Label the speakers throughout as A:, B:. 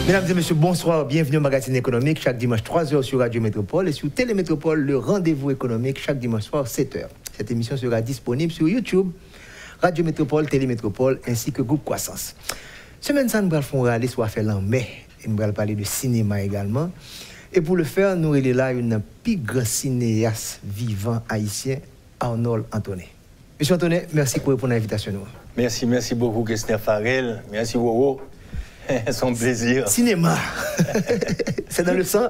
A: Mesdames et messieurs, bonsoir. Bienvenue au magazine économique chaque dimanche 3h sur Radio Métropole et sur Télémétropole, le rendez-vous économique chaque dimanche soir 7h. Cette émission sera disponible sur YouTube, Radio Métropole, Télémétropole ainsi que Groupe Croissance. Semaine ça, nous allons aller soit faire en mai et nous allons parler de cinéma également. Et pour le faire, nous avons là une plus grand cinéaste vivant haïtien, Arnold Antonet. Monsieur Antonet, merci pour répondre à l'invitation.
B: Merci beaucoup, Christian Farel. Merci, Woro. C'est un plaisir.
A: Cinéma, c'est dans le sang.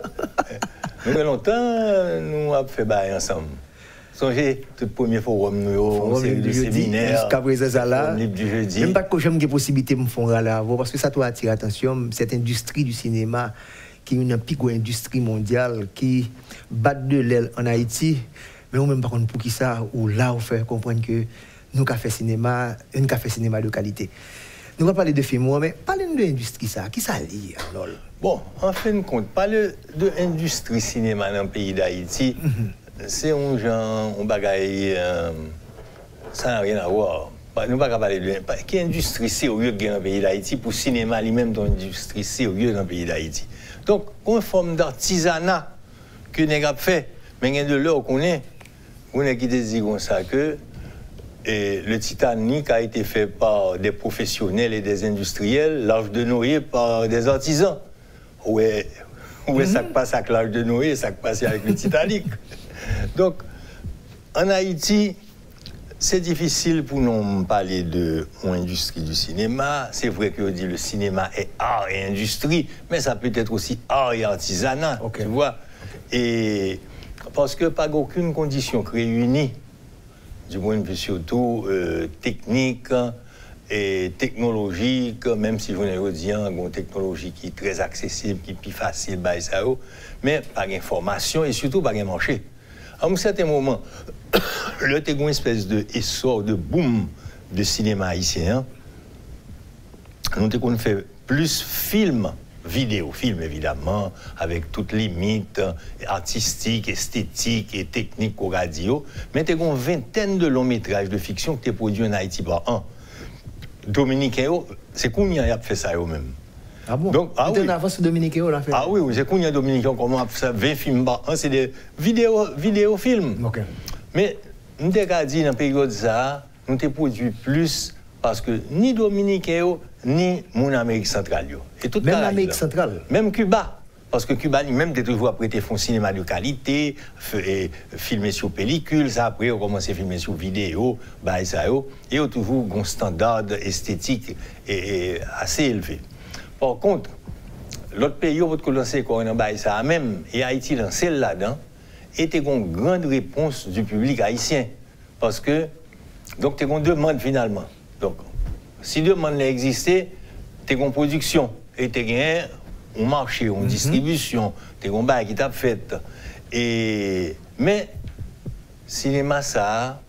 B: Nous avons longtemps, nous avons fait bail ensemble. Songez, tout le premier forum, nous avons série de séminaires.
A: Jusqu'à présent, ça là.
B: Du jeudi.
A: Même pas que j'aime des possibilités de me faire là, parce que ça doit attirer l'attention. Cette industrie du cinéma, qui est une plus grande industrie mondiale, qui bat de l'aile en Haïti. Mais on même pas pour qui ça, ou là, on fait comprendre que nous avons fait cinéma, de qualité. Nous allons parler de films, mais parlez de l'industrie, ça. Qui ça lit, alors?
B: Bon, en fin de compte, parler de l'industrie cinéma dans le pays d'Haïti, c'est un genre, un bagaille, ça n'a rien à voir. Nous ne pouvons pas parler de quelle industrie sérieuse dans le pays d'Haïti pour le cinéma lui-même dans l'industrie sérieuse dans le pays d'Haïti. Donc, une forme d'artisanat que nous avons fait, mais il y a de l'heure qu'on est qui dit comme ça que et le Titanic a été fait par des professionnels et des industriels, l'Arche de Noé par des artisans. Ouais, ça passe avec l'Arche de Noé, ça passe avec le Titanic. Donc, en Haïti, c'est difficile pour nous parler de l'industrie du cinéma. C'est vrai que dit le cinéma est art et industrie, mais ça peut être aussi art et artisanat, tu vois. Et parce que pas aucune condition réunie, du point de vue surtout technique et technologique, même si je vous dis une technologie qui est très accessible, qui est plus facile, mais pas d'information et surtout pas de marché. À un certain moment, il y a une espèce d'essor, de boom de cinéma haïtien. Nous avons fait plus films, vidéofilms évidemment, avec toutes les limites artistiques, esthétiques et techniques au radio. Mais tu as une vingtaine de longs métrages de fiction que tu as produits en Haïti par an. Dominique, c'est Kounia qui a fait ça eux-mêmes.
A: Ah bon? Donc, oui. En avance Dominique l'a fait.
B: Ah oui, c'est Kounia Dominique comment a fait ça, 20 films par an, c'est des vidéofilms.
A: Okay.
B: Mais nous avons dit dans la période ça, nous avons produit plus parce que ni Dominique ni mon Amérique centrale. Et toute
A: même l'Amérique centrale.
B: Même Cuba. Parce que Cuba lui-même a toujours prêté un cinéma de qualité, filmé sur pellicule, ça après on commence à filmer sur vidéo, et on a toujours un standard esthétique et assez élevé. Par contre, l'autre pays où on lancer ça même, et Haïti lancé là-dedans, était une grande réponse du public haïtien. Parce que, donc, tu as une demande finalement. Donc, si demande existait, tu as une production, et tu as un marché, une distribution, tu as un bail qui t'a fait. Mais, cinéma, ça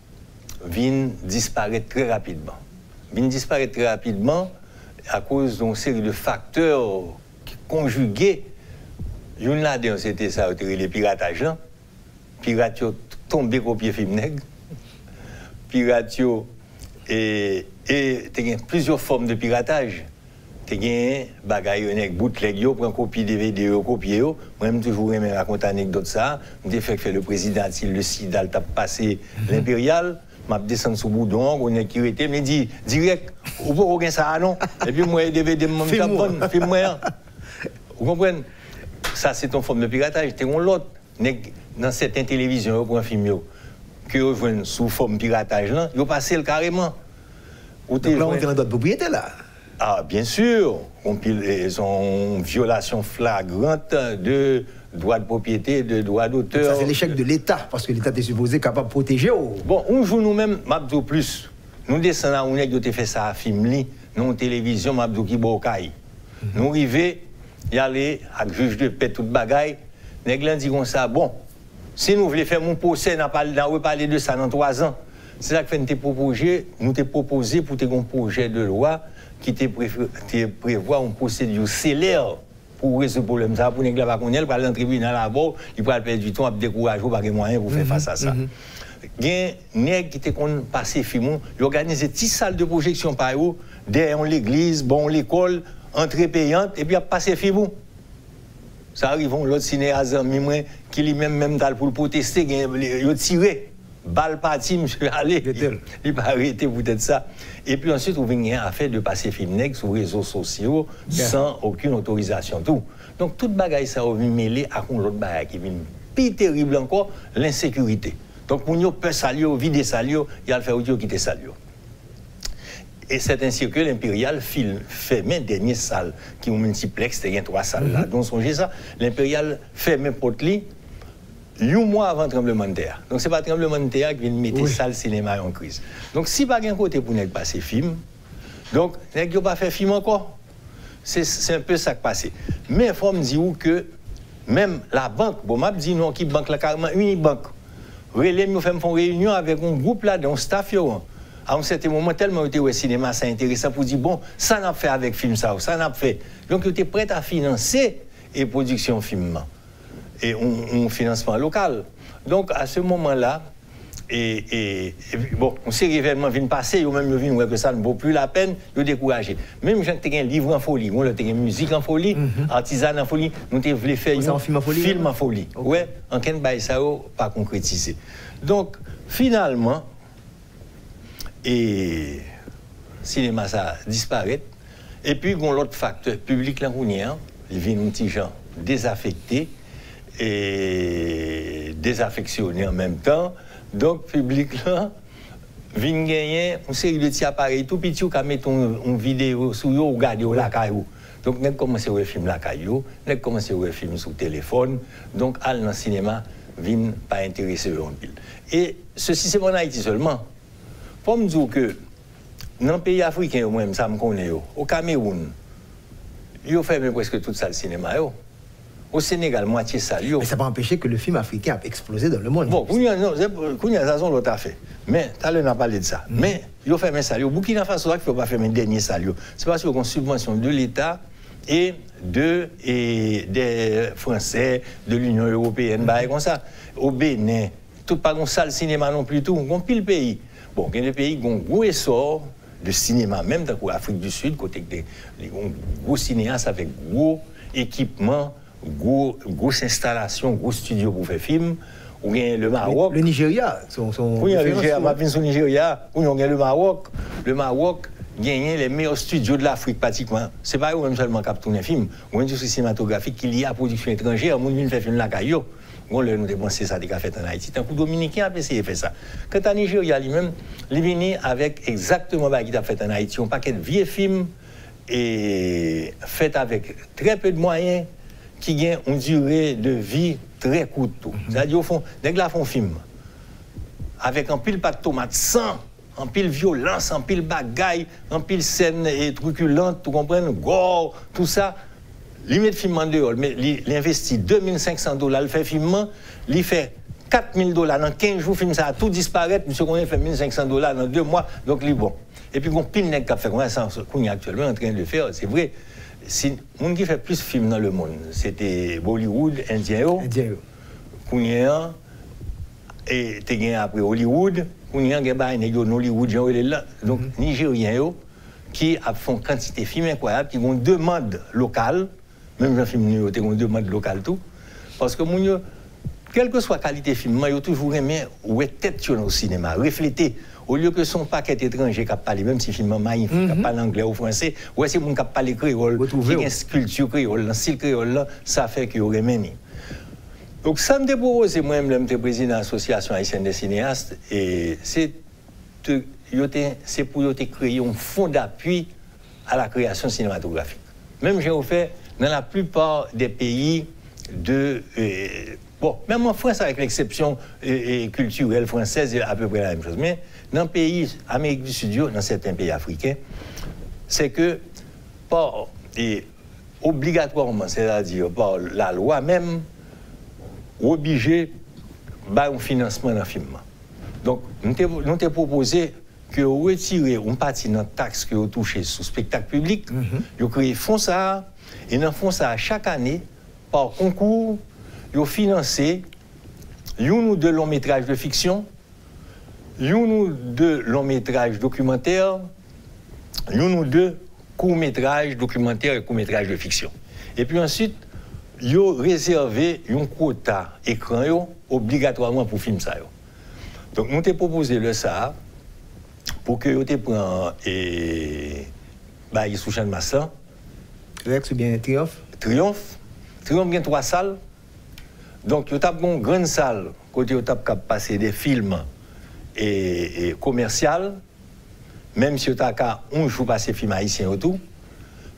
B: vient disparaître très rapidement. À cause d'une série de facteurs qui conjugués. Une là-dedans, c'était ça, les piratages. Pirates tombé copier film nègre. Pirates et tu as plusieurs formes de piratage. Tu as bagaille nègre bootleg yo prend copie DVD copier yo. Moi-même toujours aimé raconter anecdote ça. J'ai fait le président le Sidal t'a passé l'impérial. M'a descendu sous boudon, on est qui était me dit direct ou pas aucun ça non. Et puis moi DVD mon film-moi. Vous comprenez? Ça c'est une forme de piratage, tu as l'autre dans certaines télévisions pour un film que vous voyez sous forme piratage là, vous passez le carrément.
A: Donc là on est dans d'autres propriétés là.
B: Ah bien sûr, ils ont une violation flagrante de droits de propriété, de droits d'auteur.
A: Ça c'est l'échec de l'État parce que l'État est supposé capable de protéger.
B: Bon, un jour nous-mêmes, Mabdou plus, nous descendons, on a fait ça à film non télévision, Mabdou qui bocaille. Nous arrivons, y aller avec juge de paix toute bagaille. Nèglan dit comme ça, bon, si nous voulons faire mon procès, on va parler de ça dans 3 ans. C'est ça que nous t'ai proposé pour un projet de loi qui prévoit une procédure célère pour résoudre ce problème. Ça, pour Nèglan Baconel, pour aller dans le tribunal là-bas, il peut perdre du temps à décourager ou pas de moyens pour faire face à ça. Il y a un nègre qui était passé film, il organisait 10 salles de projection par eux, derrière l'église, bon l'école, entrée payante, et puis à passer film. Ça arrive, l'autre cinéaste qui lui-même pour protester, il a tiré. Balle partie, monsieur, allez, il va arrêter peut-être ça. Et puis ensuite, on vient à faire de passer film nègre sur les réseaux sociaux sans aucune autorisation. Tout. Donc, toute bagaille, ça va mêler à l'autre bagaille qui vient plus terrible encore, l'insécurité. Donc, pour nous, peut salir, vider salir, il y a le faire audio quitter salir. Et c'est ainsi que l'Impérial ferme dernière salle, qui est un multiplex, il y a 3 salles là. Donc, songez ça, l'Impérial ferme porte lit 1 mois avant le tremblement de terre. Donc, ce n'est pas le tremblement de terre qui vient mettre salle cinéma en crise. Donc, si pas un côté pour ne pas passer film, donc, il n'y a pas fait film encore. C'est un peu ça qui passe. Mais il faut me dire que même la banque, bon, m'a dit non, qui banque, la carrément Unibank, relais, nous faisons une réunion avec un groupe là, un staff, à un certain moment, tellement le cinéma, c'est intéressant pour dire, bon, ça n'a pas fait avec film, ça n'a pas fait. Donc, tu es prêt à financer et production film et un financement local. Donc, à ce moment-là, et bon, on sait l'événement vient passer, ou même vient que ça ne vaut plus la peine de décourager. Même quand tu as un livre en folie, on a une musique en folie, artisan en folie, nous voulons faire un film en folie. Okay. Ouais, en quel bail ça pas concrétisé. Donc, finalement, et cinéma ça disparaît. Et puis, il y a l'autre facteur public là, il vient un petit gens désaffectés et désaffectionnés en même temps. Donc, le public là, vient gagner une série de petits appareils tout petits qui mettent une vidéo sur eux ou regarder la caillou. Donc, on a commencé à voir film la caillou, on a commencé à voir film sur téléphone. Donc, aller dans le cinéma, vient pas intéressé en pile. Et ceci, c'est pas en Haïti seulement. Pour me dire que dans les pays africains, moi-même, ça me connaît, au Cameroun, ils ont fait presque tout ça le cinéma. Au Sénégal, moitié ça.
A: Mais ça n'a pas empêché que le film africain a explosé dans le monde.
B: Bon, il y a raison, l'autre a fait. Mais, tout à l'heure, on a parlé de ça. Mais, ils ont fait un salaire. Au Burkina Faso, il ne faut pas faire un dernier salaire. C'est parce qu'il y a une subvention de l'État et des Français, de l'Union européenne, comme ça. Au Bénin, tout pas comme ça le cinéma non plus, tout. On pile le pays. Bon, il y a des pays qui ont un gros essor de cinéma, même dans l'Afrique du Sud, côté des gros cinéastes avec gros équipements, grosse installation, gros studio pour faire film. Ou bien le Maroc.
A: Le Nigeria,
B: oui, le Nigeria, ma sur Nigeria. Oui, on a le Maroc. Le Maroc gagne les meilleurs studios de l'Afrique pratiquement. C'est pas eux même seulement qui tournent un film. Ou une industrie cinématographique qui liée à la production étrangère, on vient faire film la caillou. On nous dépensé ça des fait en Haïti. Tant que Dominicain a essayé de faire ça. Quant à Nigeria lui-même, il vient avec exactement ce qu'il a fait en Haïti. Un paquet de vieux films et fait avec très peu de moyens qui gagnent une durée de vie très courte. C'est-à-dire, au fond, dès que là, font film, avec un pile pas de tomates, sans, un pile violence, un pile bagaille, un pile scène et truculente, tu comprends, gore, tout ça, il met le film en dehors, mais il investit $2 500, il fait film, il fait $4 000 dans 15 jours, film ça a tout disparaître, monsieur qu'on a fait $1 500 dans 2 mois, donc il est bon. Et puis, on pile nèg qui a fait comme ça, qu'on est actuellement en train de faire, c'est vrai. Si le monde qui fait plus de films dans le monde, c'était Bollywood, Indien, Kounien, et tu gagné après Hollywood, Kounien, Hollywood, donc Nigériens, qui font quantité de films incroyables, qui ont une demande locale, même un film, ils ont une demande locale tout, parce que quelle que soit la qualité de film, ils ont toujours aimé ou être tête au cinéma, refléter. Au lieu que son paquet étranger qui parle, même si le film est magnifique, qui parle anglais ou français, ou c'est mon qui parle créole, qui a une culture créole, un style créole, ça fait qu'il y aurait mené. Donc, ça me propose, moi-même, je suis président de l'Association haïtienne des cinéastes, et c'est pour créer un fonds d'appui à la création cinématographique. Même j'ai fait dans la plupart des pays bon, même en France, avec l'exception culturelle française, c'est à peu près la même chose. Mais dans les pays Amérique du Sud, dans certains pays africains, c'est que, obligatoirement, c'est-à-dire par la loi même, obligé un financement dans le film. Donc, nous avons proposé que vous retirez une partie de notre taxe que vous touchez sur le spectacle public, vous créez fonds ça, et dans le fonds ça, chaque année, par concours, vous financez un ou deux longs métrages de fiction, un ou deux longs métrages documentaires, un ou deux court-métrage documentaire et court-métrage de fiction. Et puis ensuite, ils ont réservé un quota écran obligatoirement pour film ça. Donc, nous t'ai proposé le ça pour que vous te prenne et bah, sous Champ de Massin.
A: Rex ou bien Triomphe?
B: Triomphe a 3 salles. Donc, vous avez une grande salle, côté vous avez passer des films et commerciaux, même si vous avez un jour passer film haïtien autour.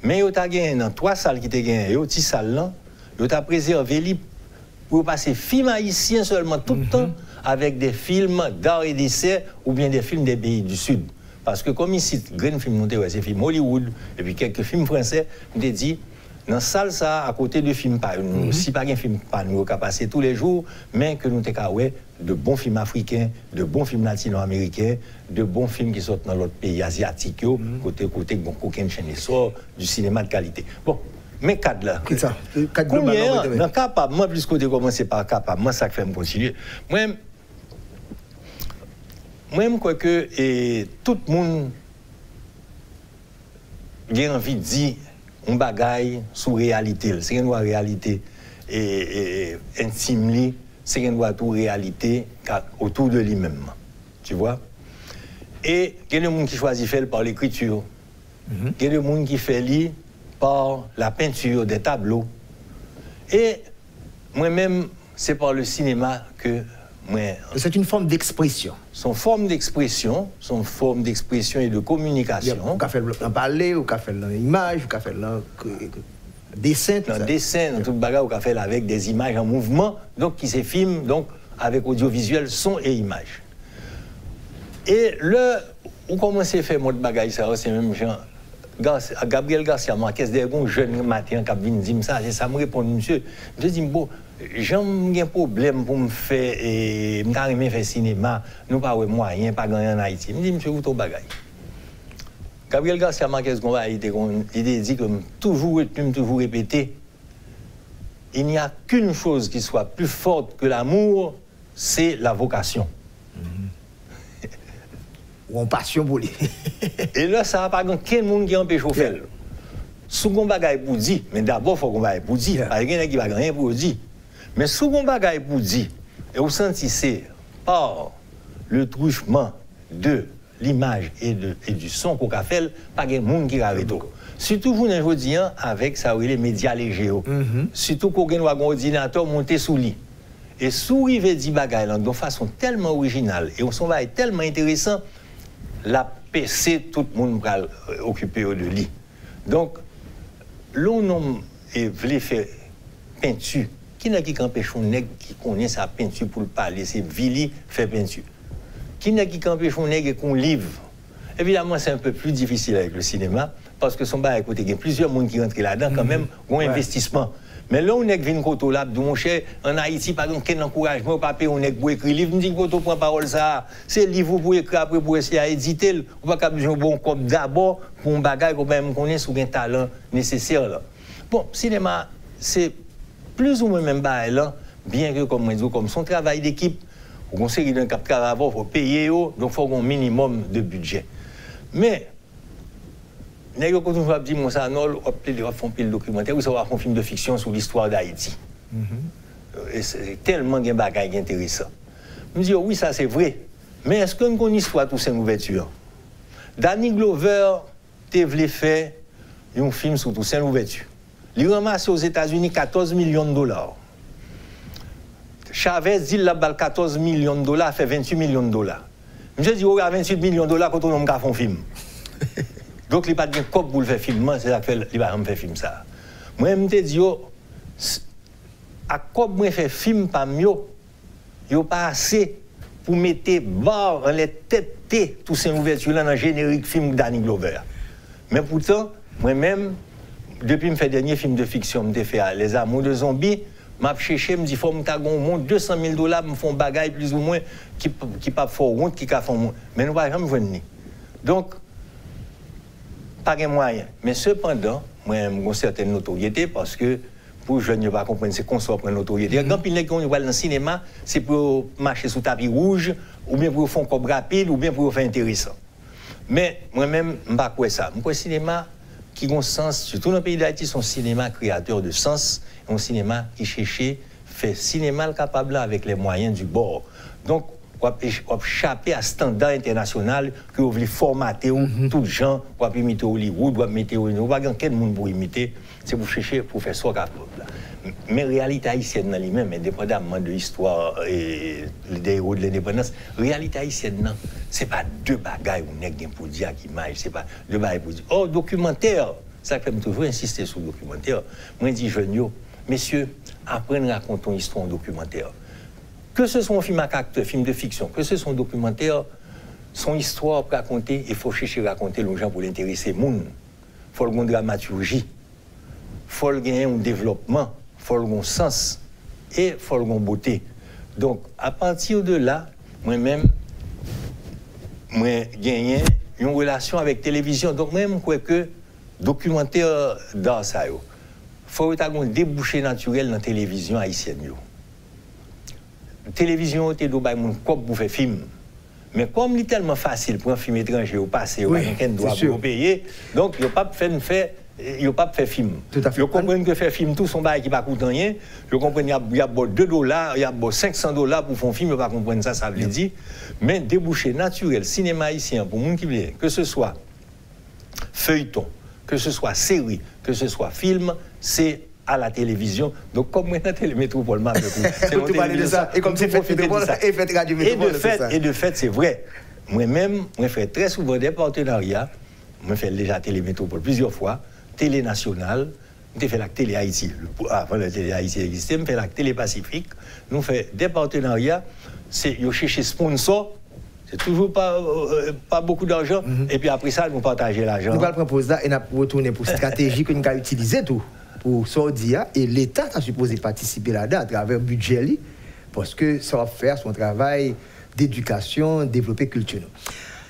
B: Mais vous avez dans 3 salles qui te gagnent, et aux petites salles là, vous avez préservé pour passer film haïtien seulement tout le temps avec des films d'art et d'essai ou bien des films des pays du Sud. Parce que comme ici, grand film, c'est des films Hollywood et puis quelques films français, on te dit, dans la salle, ça, à côté de films, si pas un film, pas nous, on passer tous les jours, mais que nous avons de bons films africains, de bons films latino-américains, de bons films qui sortent dans l'autre pays asiatique, côté, bon, aucune chaîne sort, du cinéma de qualité. Bon, mais cadre là.
A: C'est ça.
B: Combien, dans capable, moi, plus que de commencer par capable, moi, ça fait me continuer. Moi, je crois que tout le monde a envie de dire un bagaille sous réalité. C'est une réalité intime, c'est une tout réalité autour de lui-même. Tu vois? Et il y a des gens qui choisissent faire par l'écriture. Il y a des gens qui font par la peinture des tableaux. Et moi-même, c'est par le cinéma que
A: c'est une forme d'expression.
B: Son forme d'expression et de communication.
A: On peut faire en parler, on peut faire en image, on peut faire en dessin.
B: En dessin, dans tout le bagage, on peut faire avec des images en mouvement, donc qui se filment donc, avec audiovisuel, son et image. Et là, on commence à faire mon bagage, ça, c'est même genre. Gabriel Garcia Marquez, des jeunes matin qui viennent dire ça, c'est ça me répond, monsieur. Je dis, bon, j'ai un problème pour me faire, et me faire cinéma, nous pas de moyens, pas gagner en Haïti. Je me dis, monsieur, vous ton bagage. Gabriel Garcia Marquez, il dit que toujours répéter, il n'y a qu'une chose qui soit plus forte que l'amour, c'est la vocation.
A: Ou en passion pour lui.
B: Et là, ça n'a pas quel monde qui empêche de faire. Si on bagaille pour dire, mais d'abord, il faut qu'on bagaille pour dire. Pas quelqu'un qui va rien pour dire. Mais si on bagaille pour dire, et vous sentissez par le truchement de l'image et du son qu'on a fait, pas de monde qui va tout. Surtout vous, aujourd'hui, avec ça, les médias légers. Surtout qu'on a un ordinateur monté sous lit. Et sous il veut dire bagaille de façon tellement originale et on s'en va être tellement intéressant. La PC, tout le monde va occuper de lit. Donc, l'on voulait faire peinture. Qui n'a qui empêche un nègre qui connaît sa peinture pour le parler? C'est Vili fait peinture. Qui n'a qui empêche un nègre qu'on livre? Évidemment, c'est un peu plus difficile avec le cinéma, parce que son bar, écoutez, il y a plusieurs monde qui rentrent là-dedans, quand même, ont un investissement. Mais là, on est venu côté là, mon cher, en Haïti, par exemple, quel encouragement au papier, on est pour écrire livre, me dit que prend parole ça, c'est le livre pour écrire après pour essayer à éditer, on va pas besoin bon comme d'abord pour un bagage quand même qu'on est sous un talent nécessaire là. Bon, cinéma, c'est plus ou moins même bail là, bien que comme son travail d'équipe, au conseil d'un cap caravane, il faut payer, donc il faut un minimum de budget. Mais quand on va dire, ça, on font pile documentaire, ou ça va faire un film de fiction sur l'histoire d'Haïti. C'est tellement de bagages intéressants. Je me dis, oui, ça c'est vrai. Mais est-ce qu'on connaît l'histoire de toutes ces ouvertures? Danny Glover, tu voulais faire un film sur toutes ces ouvertures. Il ramasse aux États-Unis 14 millions de dollars. Chavez dit qu'il a 14 millions de dollars, fait 28 millions de dollars. Je dis, il y a 28 millions de dollars quand on a fait un film. Donc, il n'y a pas de cop pour le faire filmer, c'est ça qu'il va me faire film ça. Moi, je me dis, à quoi je fais film par mieux, il n'y a pas assez pour mettre barre dans les têtes tous ces ouvertures dans le générique film de Danny Glover. Mais pourtant, moi-même, depuis que je fais le dernier film de fiction, je fait Les Amours de Zombies, je cherché, je me dis, il faut que je monte 200 000 $, me font bagaille plus ou moins, qui ne pas faire honte, qui ne font moins. Mais nous ne pouvons jamais venir. Donc, pas de moyens. Mais cependant, moi, j'ai une certaine notoriété parce que pour les jeunes, ils ne vont pas comprendre c'est qu'on soit pour une notoriété. Quand ils vont dans le cinéma, c'est pour marcher sous tapis rouge, ou bien pour faire un cop rapide, ou bien pour faire intéressant. Mais moi-même, je ne sais pas quoi ça. Je crois que le cinéma qui ont sens, surtout dans le pays d'Haïti, son cinéma créateur de sens, un cinéma qui cherchait, fait cinéma capable avec les moyens du bord. Donc, on va échapper à standard international que vous voulez formater tout gens, on va imiter Hollywood, on va imiter Hollywood, on va gagner quel monde pour imiter, c'est pour chercher pour faire ça capable. Mais la réalité haïtienne dans lui-même, indépendamment de l'histoire et des héros de l'indépendance, la réalité haïtienne, ce n'est pas deux bagailles où on pour dire qui maille, ce n'est pas deux bagailles pour dire. Oh, documentaire, ça fait toujours insister sur le documentaire. Moi, je dis, jeunes, messieurs, apprenez à raconter une histoire en documentaire. Que ce soit un film à caractère, film de fiction, que ce soit un documentaire, son histoire pour raconter, il faut chercher à raconter les gens pour l'intéresser. Il faut une dramaturgie, il faut un développement. Il faut un sens et il faut une beauté. Donc, à partir de là, moi-même, j'ai gagné une relation avec la télévision. Donc, moi-même, je crois que documentaire dans ça, il faut avoir un débouché naturel dans la télévision haïtienne. La télévision, c'est un cop pour faire film. Mais comme il est tellement facile pour un film étranger au passé, quelqu'un doit payer, donc il n'y a pas fait il n'y a pas de faire film. Je comprends que faire film, tout son bail qui ne va coûter rien. Je comprends qu'il y a $2, il y a $500 pour faire un film, je ne vais pas comprendre ça, ça veut dire. Mais débouché naturel, cinéma haïtien, pour monde qui veut, que ce soit feuilleton, que ce soit série, que ce soit film, c'est à la télévision. Donc, comme maintenant, Télémétropole, c'est parler de ça. Et comme c'est fait Métropole, et fait Radio Métropole, et de fait, c'est vrai. Moi-même, je fais très souvent des partenariats. Je fais déjà Télémétropole plusieurs fois. Télé nationale, nous fait la Télé Haïti. Avant la Télé Haïti existait, nous fait la Télé Pacifique. Nous fait des partenariats. C'est chercher sponsor. C'est toujours pas beaucoup d'argent. Et puis après ça, nous partageons l'argent.
A: Nous allons proposer ça et nous retourner pour stratégie que nous avons utilisée tout pour sortir. Et l'État a supposé participer là-dedans à travers le budget. Parce que ça va faire son travail d'éducation, développer culture.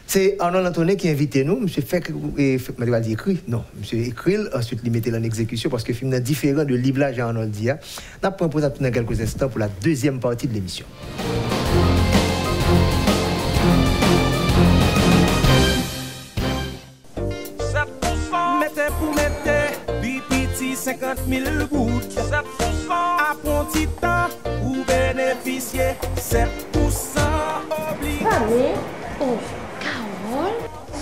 A: C'est Arnold Antonet qui a invité nous. Monsieur écrit. Non, monsieur écrit, ensuite il mettait en exécution parce que le film est différent de livrage à Arnold Dia. Nous allons proposer dans quelques instants pour la deuxième partie de l'émission.
C: Mettez pour mettre, bipiti 50 000 gouttes. 7%. À bon petit temps, ou bénéficier 7% obligé.
D: Oh.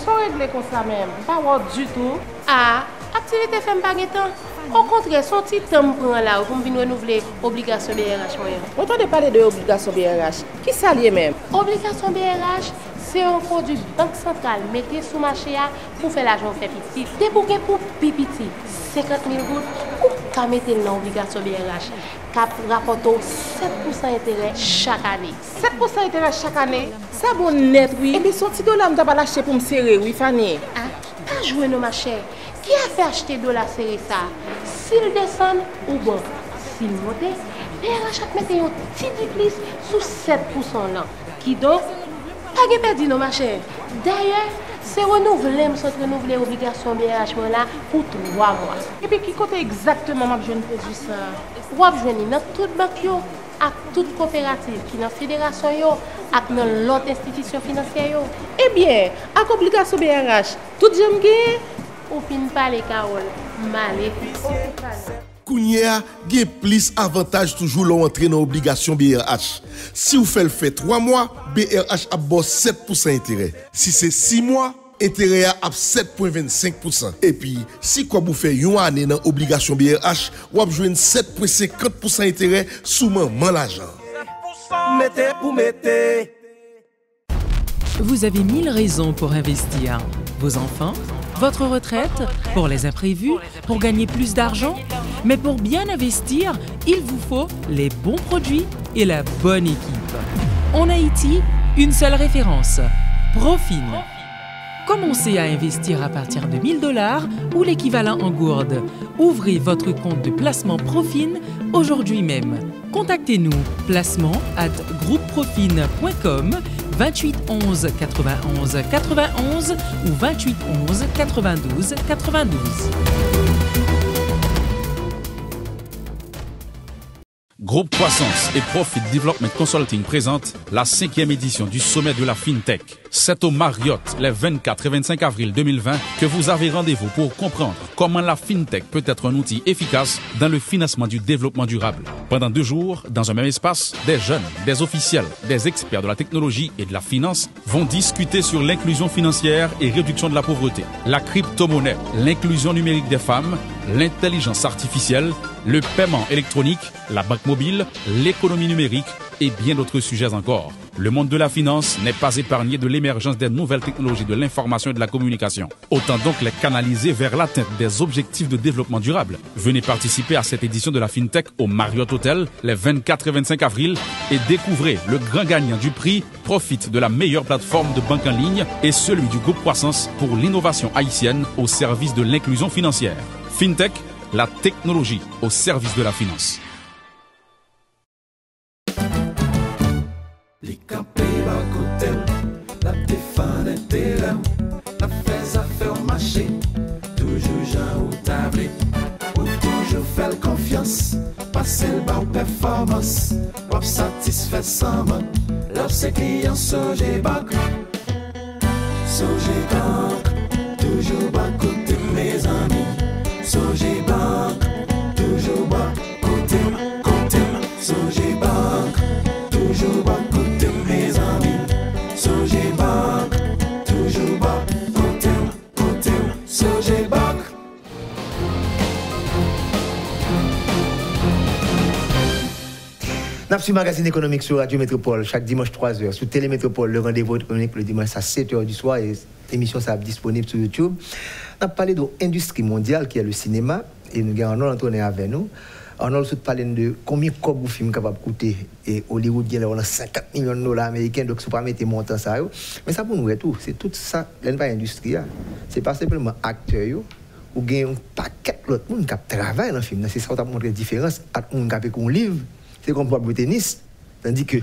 D: Sans régler comme ça même, pas du tout. Ah, activité fait pas temps. Au contraire, son petit temps prend là pour venir renouveler obligation BRH moyen.
E: On entend parler de obligation BRH. Qui ça lié même?
D: Obligation BRH, c'est un produit banque centrale mettez sous marché pour faire l'argent fait petit. Débouquer pour pipiti 50 000 gouttes ou qu'à mettre dans obligation BRH. Cap rapporte 7% intérêt chaque année.
E: 7% intérêt chaque année? Ça bon net, oui. Et puis son petit dollar, je vais l'acheter pour me serrer, oui, Fanny.
D: Ah, pas jouer nos machins. Qui a fait acheter dollar serré ça? S'il descend ou bon, s'il monte, BRH a mettre un petit plus sous 7% là. Qui donc, pas de perdu nos machins. D'ailleurs, c'est renouvelé, renouveler l'obligation BRH là pour 3 mois.
E: Et puis, qui compte exactement ma jeune produit ça?
D: Vous avez dans toute banque, à toute coopérative qui est dans la fédération, et dans l'autre institution financière.
E: Eh bien, avec l'obligation BRH, tout j'aime gagner.
D: Ou fin pas les Carole, malé.
F: Kounia, il y a plus avantage toujours l'entrée dans l'obligation BRH. Si vous faites le fait 3 mois, BRH a 7% intérêt. Si c'est 6 mois, intérêt à 7,25%. Et puis, si vous faites une année dans l'obligation BRH, vous avez 7,50% intérêt sous maman l'argent.
C: Mettez pour mettez.
G: Vous avez 1000 raisons pour investir. Vos enfants, votre retraite, pour les imprévus, pour gagner plus d'argent. Mais pour bien investir, il vous faut les bons produits et la bonne équipe. En Haïti, une seule référence, Profin. Commencez à investir à partir de $1000 ou l'équivalent en gourde. Ouvrez votre compte de placement Profin aujourd'hui même. Contactez-nous placement@groupeprofin.com 28 11 91 91 ou 28 11 92 92.
H: Groupe Croissance et Profit Development Consulting présente la 5e édition du sommet de la FinTech. C'est au Marriott les 24 et 25 avril 2020 que vous avez rendez-vous pour comprendre comment la FinTech peut être un outil efficace dans le financement du développement durable. Pendant 2 jours, dans un même espace, des jeunes, des officiels, des experts de la technologie et de la finance vont discuter sur l'inclusion financière et réduction de la pauvreté, la crypto-monnaie, l'inclusion numérique des femmes, l'intelligence artificielle, le paiement électronique, la banque mobile, l'économie numérique et bien d'autres sujets encore. Le monde de la finance n'est pas épargné de l'émergence des nouvelles technologies de l'information et de la communication. Autant donc les canaliser vers l'atteinte des objectifs de développement durable. Venez participer à cette édition de la FinTech au Marriott Hotel les 24 et 25 avril et découvrez le grand gagnant du prix Profit de la meilleure plateforme de banque en ligne et celui du groupe Croissance pour l'innovation haïtienne au service de l'inclusion financière. FinTech, la technologie au service de la finance.
C: Les campés bas côté, la défense intérêt, la fais affaire marché, toujours gens au tablé, ou toujours faire confiance, passer le bas performance, ou satisfait sans mode, lorsque client Sogé Bank, toujours bas côté mes amis, Sogé Bank, toujours bas côté, Sogé Bank, toujours bas côté mes amis, Sogé Bank, toujours bas côté, Sogé Bank.
A: Nous avons magazine économique sur Radio Métropole chaque dimanche 3h, sur Télémétropole, le rendez-vous économique le dimanche à 7h du soir et l'émission sera disponible sur YouTube. Nous avons parlé de l'industrie mondiale qui est le cinéma et nous avons Arnold Antoine avec nous. Arnold a parlé de combien de films capable de coûter et Hollywood il a 50 millions de dollars américains donc c'est pas mettre montant ça mais ça pour nous tout c'est tout ça l'industrie c'est pas simplement acteurs ou gain un paquet l'autre monde qui travaille dans le film c'est ça qui montre la différence entre monde qui fait un livre c'est comme pour le tennis tandis que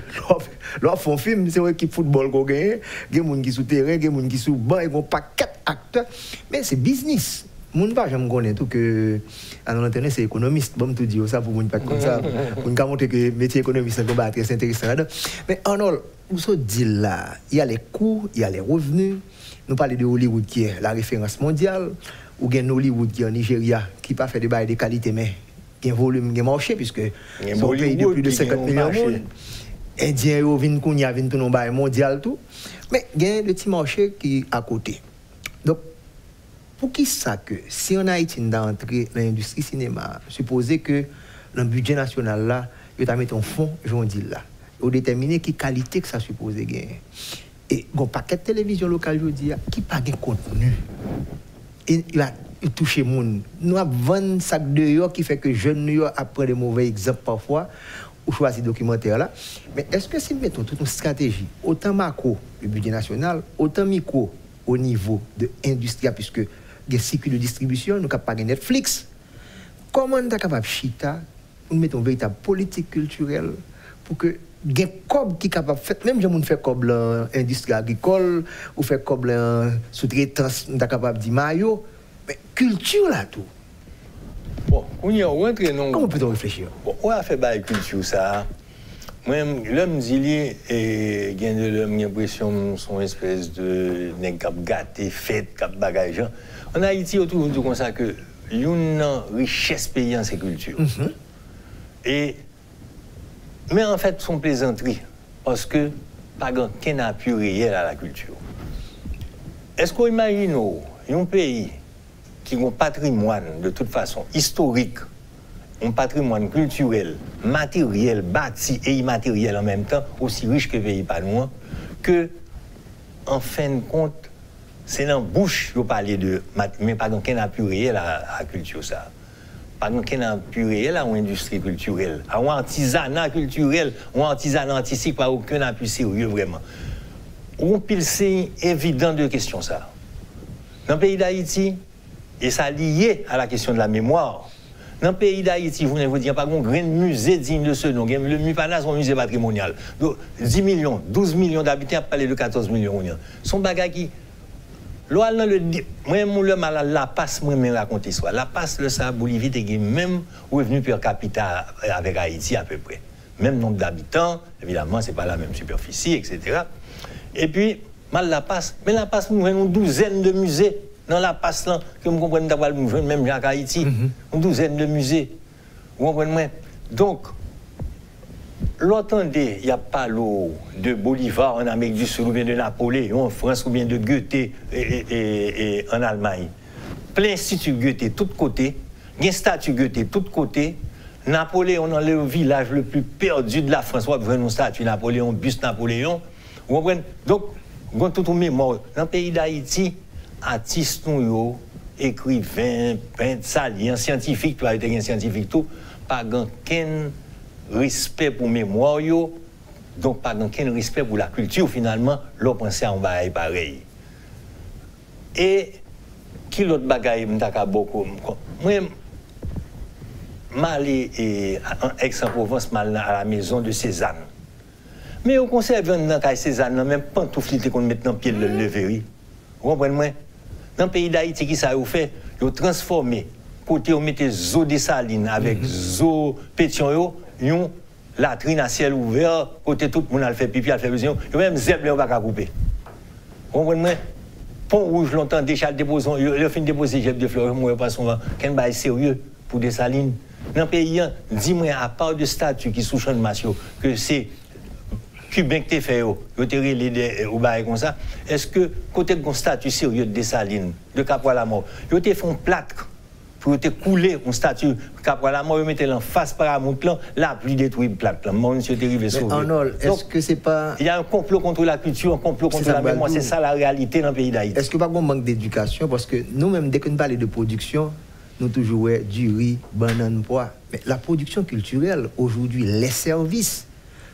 A: leur font film c'est une équipe football qu'on gagne des monde qui sous terrain des monde qui sous banc et un paquet acteurs mais c'est business moun pas jamais connaît tout que à l'antenne c'est économiste bon tout dire ça pour moun pas comme ça pour nous montrer que métier économiste c'est très intéressant mais Arnold vous se dit là il y a les coûts il y a les revenus nous parler de Hollywood qui est la référence mondiale ou bien Hollywood qui est en Nigeria qui pas fait des bails de qualité mais qui a un volume qui marché puisque c'est un pays de plus de 50 millions de monde Indien yo vinn kounya vinn tout non bail mondial tout mais il y a le petit marché qui à côté donc pour qui ça que si en Haïti d'entrer dans l'industrie cinéma, supposez que dans le budget national là, il a mis un fonds, je vous dis là, il déterminer qui qualité que ça suppose gagner. Et un paquet de télévision locale je dis qui pas de contenu. Et il a touché monde. Nous avons 20 sacs de yo qui fait que jeunes yo après des mauvais exemples parfois ou choisir documentaire là. Mais est-ce que si nous mettons toute une stratégie autant macro le budget national, autant micro au niveau de l'industrie puisque des circuits de distribution, nous avons Netflix. Comment nous sommes capables de chita, nous mettons une véritable politique culturelle pour que des cob qui capable faire même si on fait comme l'industrie agricole ou fait comme la sous-traitance, nous sommes capables de dire maillot, mais culture là tout.
B: Bon, on y rentre non.
A: Comment peut-on réfléchir?
B: Bon, on a fait bail culture ça. Moi, l'homme dit et gagne de l'homme l'impression son espèce de nèg cap gâté, fête, cap bagage. En Haïti autour de comme ça que une richesse paysan c'est culture. Et mais en fait son plaisanterie parce que pas qu'un appui réel à la culture. Est-ce qu'on imagine un pays qui a un patrimoine de toute façon historique, un patrimoine culturel, matériel, bâti et immatériel en même temps, aussi riche que le pays pas loin, que, en fin de compte, c'est dans la bouche de parler de, mais pas qu'un appui réel à la culture, ça. Pas qu'un appui réel à l'industrie culturelle, à un artisanat culturel, ou un artisanat artistique, pas aucun appui sérieux vraiment. On pile c'est évident de question ça. Dans le pays d'Haïti, et ça lié à la question de la mémoire. Dans le pays d'Haïti, vous ne vous dites pas un grand musée digne de ce nom. Le MUPANA, c'est un musée patrimonial. Donc, 10 millions, 12 millions d'habitants, à parler de 14 millions. Son bagage qui, Moi, le mal à La Paz, moi, je raconte l'histoire. La Paz, le ça, Bolivie, est même revenu per capita avec Haïti à peu près. Même nombre d'habitants, évidemment, ce n'est pas la même superficie, etc. Et puis, mal La Paz. Mais La Paz, nous avons une douzaine de musées dans La Paz, là, que vous comprenez d'avoir même Jacques Haïti. Une douzaine de musées. Vous comprenez? Donc, l'entendez, il n'y a pas l'eau de Bolivar en Amérique du Sud, ou bien de Napoléon en France, ou bien de Goethe et en Allemagne. Plein institut Goethe de tous côtés, il y a une statue Goethe de tous côtés. Napoléon, dans le village le plus perdu de la France, on voit une statue Napoléon, buste Napoléon. Vous comprenez? Donc, on tout mémoire. Dans le pays d'Haïti, artistes, écrivains, peintres, saliens, scientifiques, tu as été un scientifique, tout, pas aucun respect pour mémoire, donc pas aucun respect pour la culture, finalement, l'on pensait en bagaille pareil. Et qui l'autre bagaille, m'taka beaucoup. Moi, m'allais en Aix-en-Provence, mal à la maison de Cézanne. Mais on conserve dans Cézanne, même pantoufles qu'on met dans le pied de lever. Vous comprenez? Dans le pays d'Haïti, qui ça a fait? Ils ont transformé, côté on mettait eau dessalines avec eau pétion, yon latrine à ciel ouvert, côté tout le monde a fait pipi, a fait besoin, yon même zèbre, on va couper. Vous comprenez? Pont Rouge, longtemps, déjà déposé, il a fait déposer Jeb de Fleur, moi, pas son qu'un bail sérieux pour des salines. Dans le pays, dis-moi, à part de statues qui sous champ de masse, que c'est cubain que tu fait, au bail comme ça, est-ce que, côté de statue sérieux de Dessalines, de Cap-la-Mort, ils te font plaque pour te couler une statue Cap-la-Mort, ils mettent en face par la montre, la pluie détruit la plaque. Mon monsieur est arrivé sauvé.
A: Est-ce que c'est pas.
B: Il y a un complot contre la culture, un complot contre la mémoire, c'est ça la réalité dans le pays d'Haïti.
A: Est-ce que pas un manque d'éducation? Parce que nous-mêmes, dès que nous parlons de production, nous toujours du riz, banane, pois. Mais la production culturelle, aujourd'hui, les services,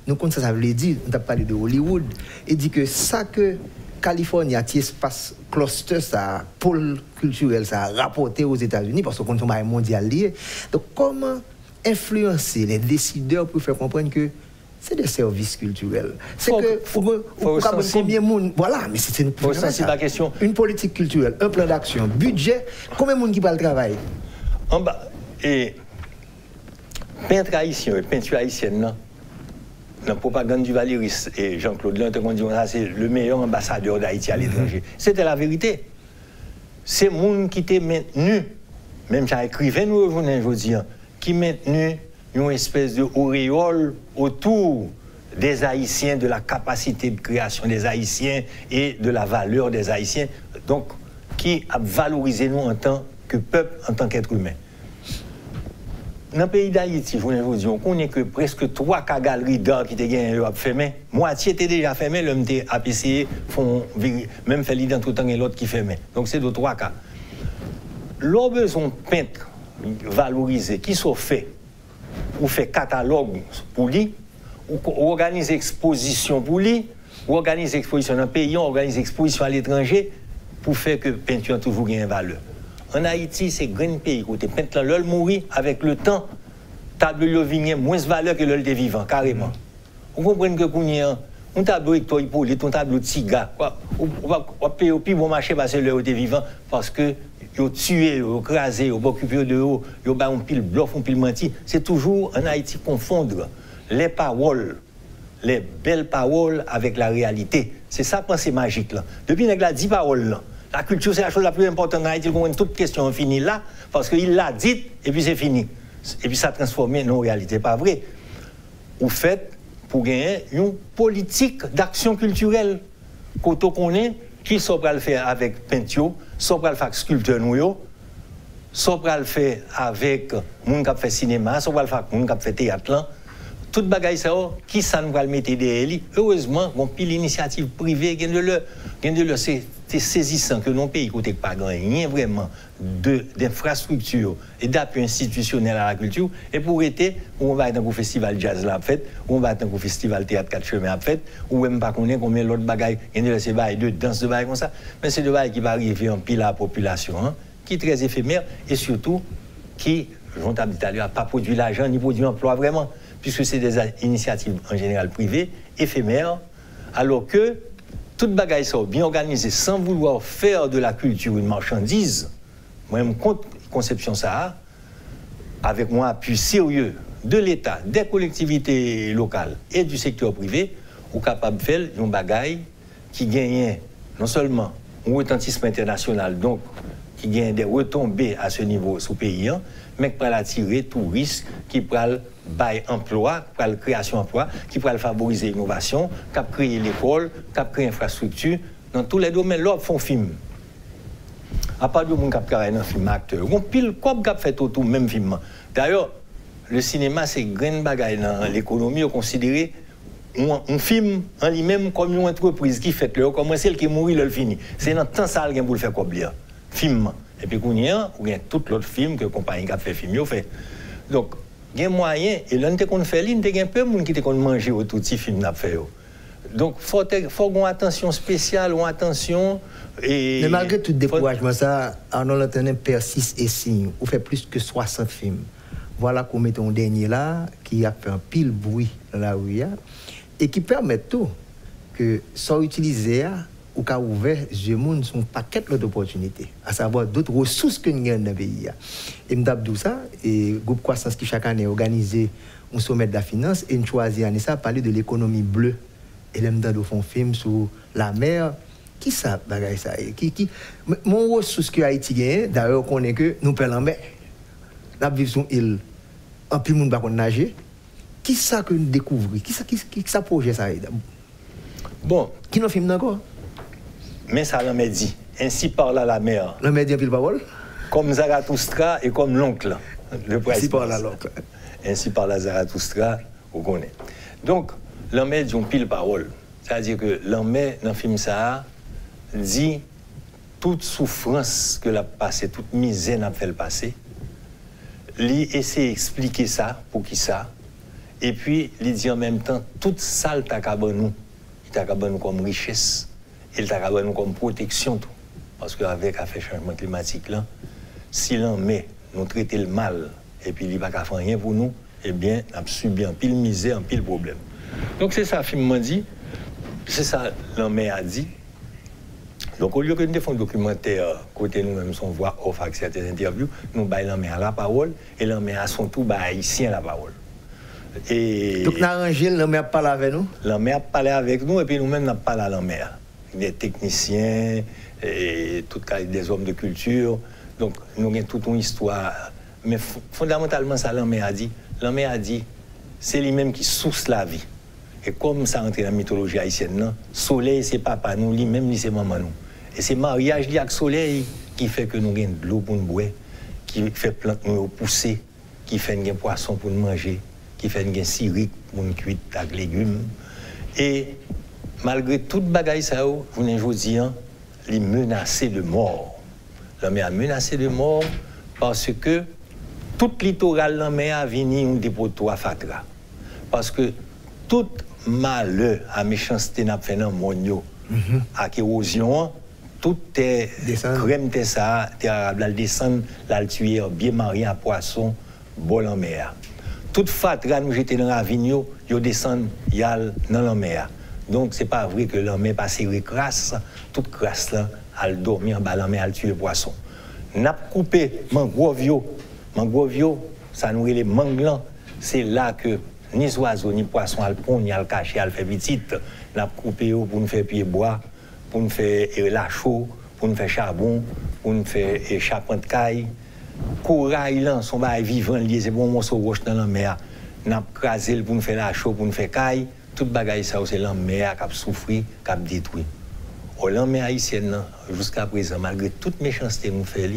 A: nous, comme ça veut dire, on a parlé de Hollywood, et dit que ça que Californie a espace cluster, ça, pôle culturel, ça a rapporté aux États-Unis, parce qu'on est mondial lié. Donc, comment influencer les décideurs pour faire comprendre que c'est des services culturels? C'est que, combien de monde, voilà, mais c'est
B: la question.
A: Une politique culturelle, un plan d'action, budget, combien de monde qui va le travailler?
B: En bas, et peintre haïtien, peinture haïtienne, non? Dans la propagande du Valéry et Jean-Claude Lin, on dit que c'est le meilleur ambassadeur d'Haïti à l'étranger. C'était la vérité. C'est le monde qui était maintenu, même j'ai écrivain nous aujourd'hui, qui maintenu une espèce de auréole autour des Haïtiens, de la capacité de création des Haïtiens et de la valeur des Haïtiens, donc qui a valorisé nous en tant que peuple, en tant qu'être humain. Dans le pays d'Haïti, je vous dis, on connaît que presque 3 galeries d'art qui étaient fermées. Moitié étaient déjà fermées, l'homme était APC, même fait l'idée tout le temps et l'autre qui fermait. Donc c'est de 3 cas. L'on besoin de peintre valorisé, qui sont faits, ou fait catalogue pour lui, ou organise exposition pour lui, ou organise exposition dans le pays, on organise exposition à l'étranger, pour faire que la peinture a toujours une valeur. En Haïti, c'est un grand pays. Côté peintre, l'ol mourit avec le temps, tableau de vigné moins de valeur que l'ol de vivant, carrément. Vous comprenez que qu'on y a un tableau avec toi, Hippolyte, un tableau de Tiga. On va payer au plus bon marché parce que l'ol de vivant, parce que ils ont tué, ils ont écrasé, ils ont occupé de haut, ils ont un pile bluff, un pile menti. C'est toujours en Haïti confondre les paroles, les belles paroles avec la réalité. C'est ça, pensée magique là. Depuis qu'il a 10 paroles là. La culture, c'est la chose la plus importante en Haïti. Toute question finie là, parce qu'il l'a dit, et puis c'est fini. Et puis ça a transformé nos réalités. Pas vrai. Ou fait, pour gagner une politique d'action culturelle. Quand on connaît, qui sont prêts à le faire avec peinture, sont prêts à le faire avec sculpteur, sont prêts à le faire avec moun qui fait cinéma, sont prêts à le faire avec moun qui fait théâtre. Toute bagaille ça, qui ça nous va le mettre derrière? Heureusement, on pile l'initiative privée, c'est saisissant que nos pays côté pas gagné vraiment d'infrastructures et d'appui institutionnel à la culture. Et pour été, on va être dans un festival jazz là fait, on va être dans un festival théâtre 4 chemins fait, ou même pas connaître combien l'autre bagaille, il y a ces bails de danse de bails comme ça, mais c'est de bails qui va arriver en pile à la population, qui est très éphémère et surtout qui, j'en t'ai dit tout à l'heure, pas produit l'argent ni produit l'emploi vraiment, puisque c'est des initiatives en général privées, éphémères, alors que toute bagaille ça bien organisée sans vouloir faire de la culture une marchandise, moi-même contre conception ça, avec un appui sérieux de l'État, des collectivités locales et du secteur privé, ou capable de faire une bagaille qui gagne non seulement un retentissement international, donc qui gagne des retombées à ce niveau sous pays, mais qui peut attirer touristes, qui peut bailler emploi, qui peut création d'emploi, qui peut favoriser l'innovation, qui peut créer l'école, qui peut créer l'infrastructure. Dans tous les domaines, l'autre font film. À part de monde qui travaille dans le film acteur, on pile comme qui fait autour même film. D'ailleurs, le cinéma c'est grande bagaille dans l'économie, on considère un film en lui-même comme une entreprise qui fait le comme celle qui mourit le fini. C'est dans temps ça pour le faire comme bien. Film. Et puis qu'on y a tout l'autre film que compagnie qui a fait film yo fait. Donc, il y a moyen et là on qu'on fait il y a un peu monde qui te qu'on manger autour de ces films n'a fait. Donc faut une attention spéciale, une attention et
A: mais malgré tout découragement ça, Arnaud Lanthenay persiste et signe. On fait plus que 60 films. Voilà qu'on met un dernier là qui a fait un pile bruit dans la rue et qui permet tout que sans utiliser ou qu'a ouvert je monde son paquet d'opportunités, à savoir d'autres ressources que nous avons dans le pays. Et m'dabdou ça et groupe croissance qui chaque année organisé un sommet de la finance et une choisit année ça parler de l'économie bleue et l'mdado font film sur la mer qui ça bagaille ça qui mon ressource que Haïti gagne d'ailleurs connaît que nous perdons en mer. Nous vivons sur une île en plus monde va nager. Qui ça que nous découvrons? Qui ça projet ça?
B: Bon,
A: qui nous filme encore?
B: Mais ça l'a dit. Ainsi parla la mer.
A: La mer dit pile parole.
B: Comme Zarathustra et comme l'oncle.
A: Ainsi parla l'oncle.
B: Ainsi parla Zarathustra, vous connaissez. Donc, la mer dit pile parole. C'est-à-dire que la mer dans le film ça dit toute souffrance que l'a passé, toute misère n'a fait le passer. Il essaie d'expliquer ça pour qui ça. Et puis, il dit en même temps, toute ça, il t'a comme richesse, il t'a comme protection. Tout. Parce qu'avec le changement climatique, là, si l'on met, nous traiter le mal, et puis il n'y a pas qu'à faire rien pour nous, eh bien, on a subi un pile misère, un pile problème. Donc, c'est ça, le film m'a dit, c'est ça, l'homme a dit. Donc, au lieu que nous fassions un documentaire, côté nous-mêmes, on voit off avec certaines interviews, nous baillons l'homme à la parole, et l'homme à son tour, haïtien la parole. Et
A: donc, nous avons arrangé, l'homme a parlé avec nous?
B: L'homme a parlé avec nous, et puis nous-mêmes, nous avons parlé à l'homme. Des techniciens, et des hommes de culture. Donc, nous avons toute une histoire. Mais fondamentalement, ça, l'homme a dit, c'est lui-même qui source la vie. Et comme ça entre dans la mythologie haïtienne, non? Soleil, c'est papa, nous, lui-même, c'est maman, nous. Et c'est mariage avec soleil qui fait que nous avons de l'eau pour nous boire, qui fait plantes nous pousser, qui fait des poissons pour nous manger, qui fait des sirop pour nous cuire avec légumes. Et malgré toute bagaille ça, vous n'avez pas dit, il est menacé de mort. L'homme est menacé de mort parce que tout littoral l'homme a venu un dépôt à Fatra. Parce que tout malheur à méchanceté n'a fait dans le monde, à l'érosion, tout est crème de ça, elle descend, elle tue, bien marié à poisson, bol en mer. Toute Fatra nous jeter dans la vigne, ils descendent, ils allent dans la mer. Donc, ce n'est pas vrai que l'homme est passé crasse, toute crasse là, elle dormir en bas de la mer, elle tue le poisson. N'a coupé mangrovio, ça nous les manglans, c'est là que ni oiseaux, ni poissons, elles pondent, elles cachent, elles font petite. N'a coupé pour nous faire pied bois, pour nous faire la chaux, pour nous faire charbon, pour nous faire chapin de caille. Corail là, son bail vivant, c'est bon morceau roche dans la mer. N'a crasé pour nous faire la chaux, pour nous faire caille. Toute bagaille ça, c'est la mer qui a souffert, qui a détruit. La mer haïtienne, jusqu'à présent, malgré toute méchanceté nous fait,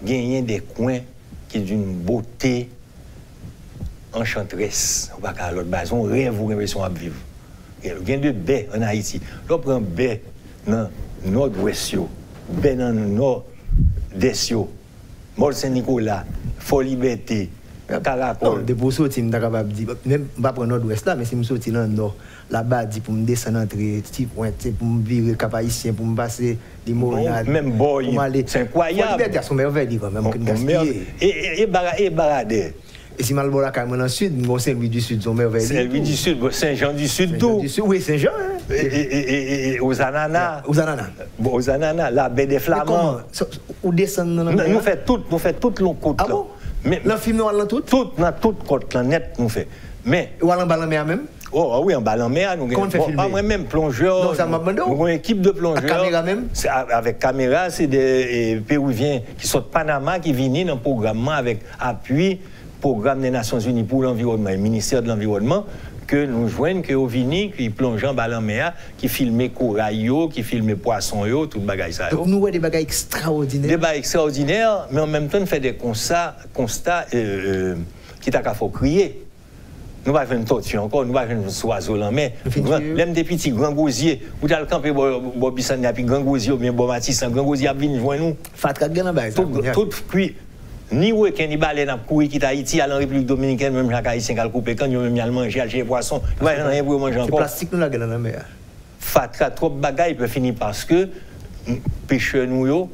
B: gagner des coins qui d'une beauté enchanteresse. On va à l'autre base, on rêve ou l'impression à vivre. Il y a de baies en Haïti. Là, on prend baie dans le nord-ouest, baie dans le nord-est, Mont-Saint-Nicolas, Fort-Liberté, Caracol.
A: De pour sortir, je suis capable de dire, même pas pour le nord-ouest là, mais si je sortis dans le nord, là-bas, pour me descendre entre petits points, pour me virer cap haïtien, pour me passer les Montréal.
B: Même boy, c'est incroyable.
A: Fort-Liberté, c'est merveilleux quand même.
B: Et baradé.
A: Et si mal la caille dans le sud, nous Saint-Louis du Sud, son merveilleux.
B: Saint-Louis du Sud, Saint-Jean du Sud, d'où?
A: Oui, Saint-Jean.
B: Et aux ananas.
A: Aux ananas.
B: Bon, aux ananas, la baie des Flamands.
A: Où descendre dans la
B: Nous faisons toute l'on côte.
A: Ah bon? Mais le film, nous allons tout?
B: Dans toute côte, là, net, nous faisons. Mais.
A: Ou allons en mer même?
B: Oh oui, en bas en mer, nous
A: avons. Pas
B: moi-même, plongeur.
A: Non, ça m'a demandé.
B: Nous avons une équipe de plongeurs.
A: Avec caméra même?
B: Avec caméra, c'est des Péruviens qui sont de Panama qui viennent dans le programme avec appui, programme des Nations Unies pour l'environnement, le ministère de l'Environnement, que nous joignent, que au vini, qui plonge en bas en mer, qui filment corail, qui filment poissons, tout le bagage ça.
A: Donc nous avons des bagages extraordinaires.
B: Des bagages extraordinaires, mais en même temps, nous faisons des constats qui t'a qu'à faut crier. Nous ne faisons pas une tortue encore, nous ne faisons pas un oiseau en mer. L'aime des petits grands gosiers, vous allez camper Bobissan, puis grand gosier, ou bien Bomatis, grand gosier a venu joindre nous.
A: Fatra de la base.
B: Tout cuit. Ni week-end, ni baleine a couru qui Haïti, à la République Dominicaine, même chaque Haïtien qui a coupé quand, il même à manger, à chez les poissons, il n'y a rien pour manger encore.
A: C'est plastique nous la dans la mer.
B: Fatra, trop de bagailles peut finir parce que pêcheurs nous,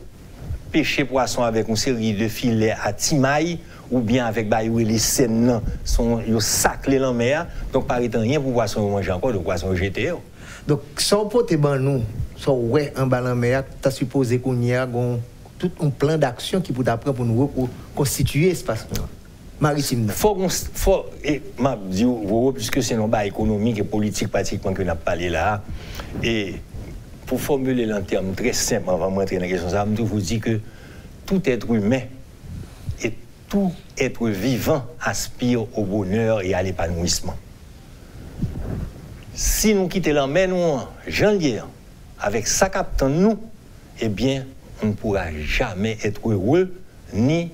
B: pêcher poisson avec une série de filets à timaille, ou bien avec les scènes sont saclés dans la mer, donc par exemple rien pour poisson manger encore, de poisson jeté.
A: Donc sans porter ban nous, sans ouais en bas dans la mer, tu as supposé qu'on y a tout un plan d'action qui peut apprendre pour nous constituer l'espace maritime.
B: Faut et m'a dit puisque c'est un économique et politique pratiquement que nous avons parlé là, et pour formuler en termes très simples avant de rentrer dans la question, ça je vous dis que tout être humain et tout être vivant aspire au bonheur et à l'épanouissement. Si nous quittons la mer, nous, janvier, avec ça captant nous, eh bien, on ne pourra jamais être heureux ni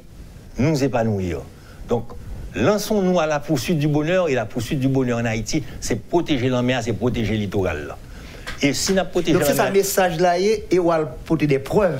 B: nous épanouir. Donc, lançons-nous à la poursuite du bonheur, et la poursuite du bonheur en Haïti, c'est protéger la mer, c'est protéger le littoral. Et si nous protégons la mer...
A: Donc, c'est ça message là, et on va porter des preuves.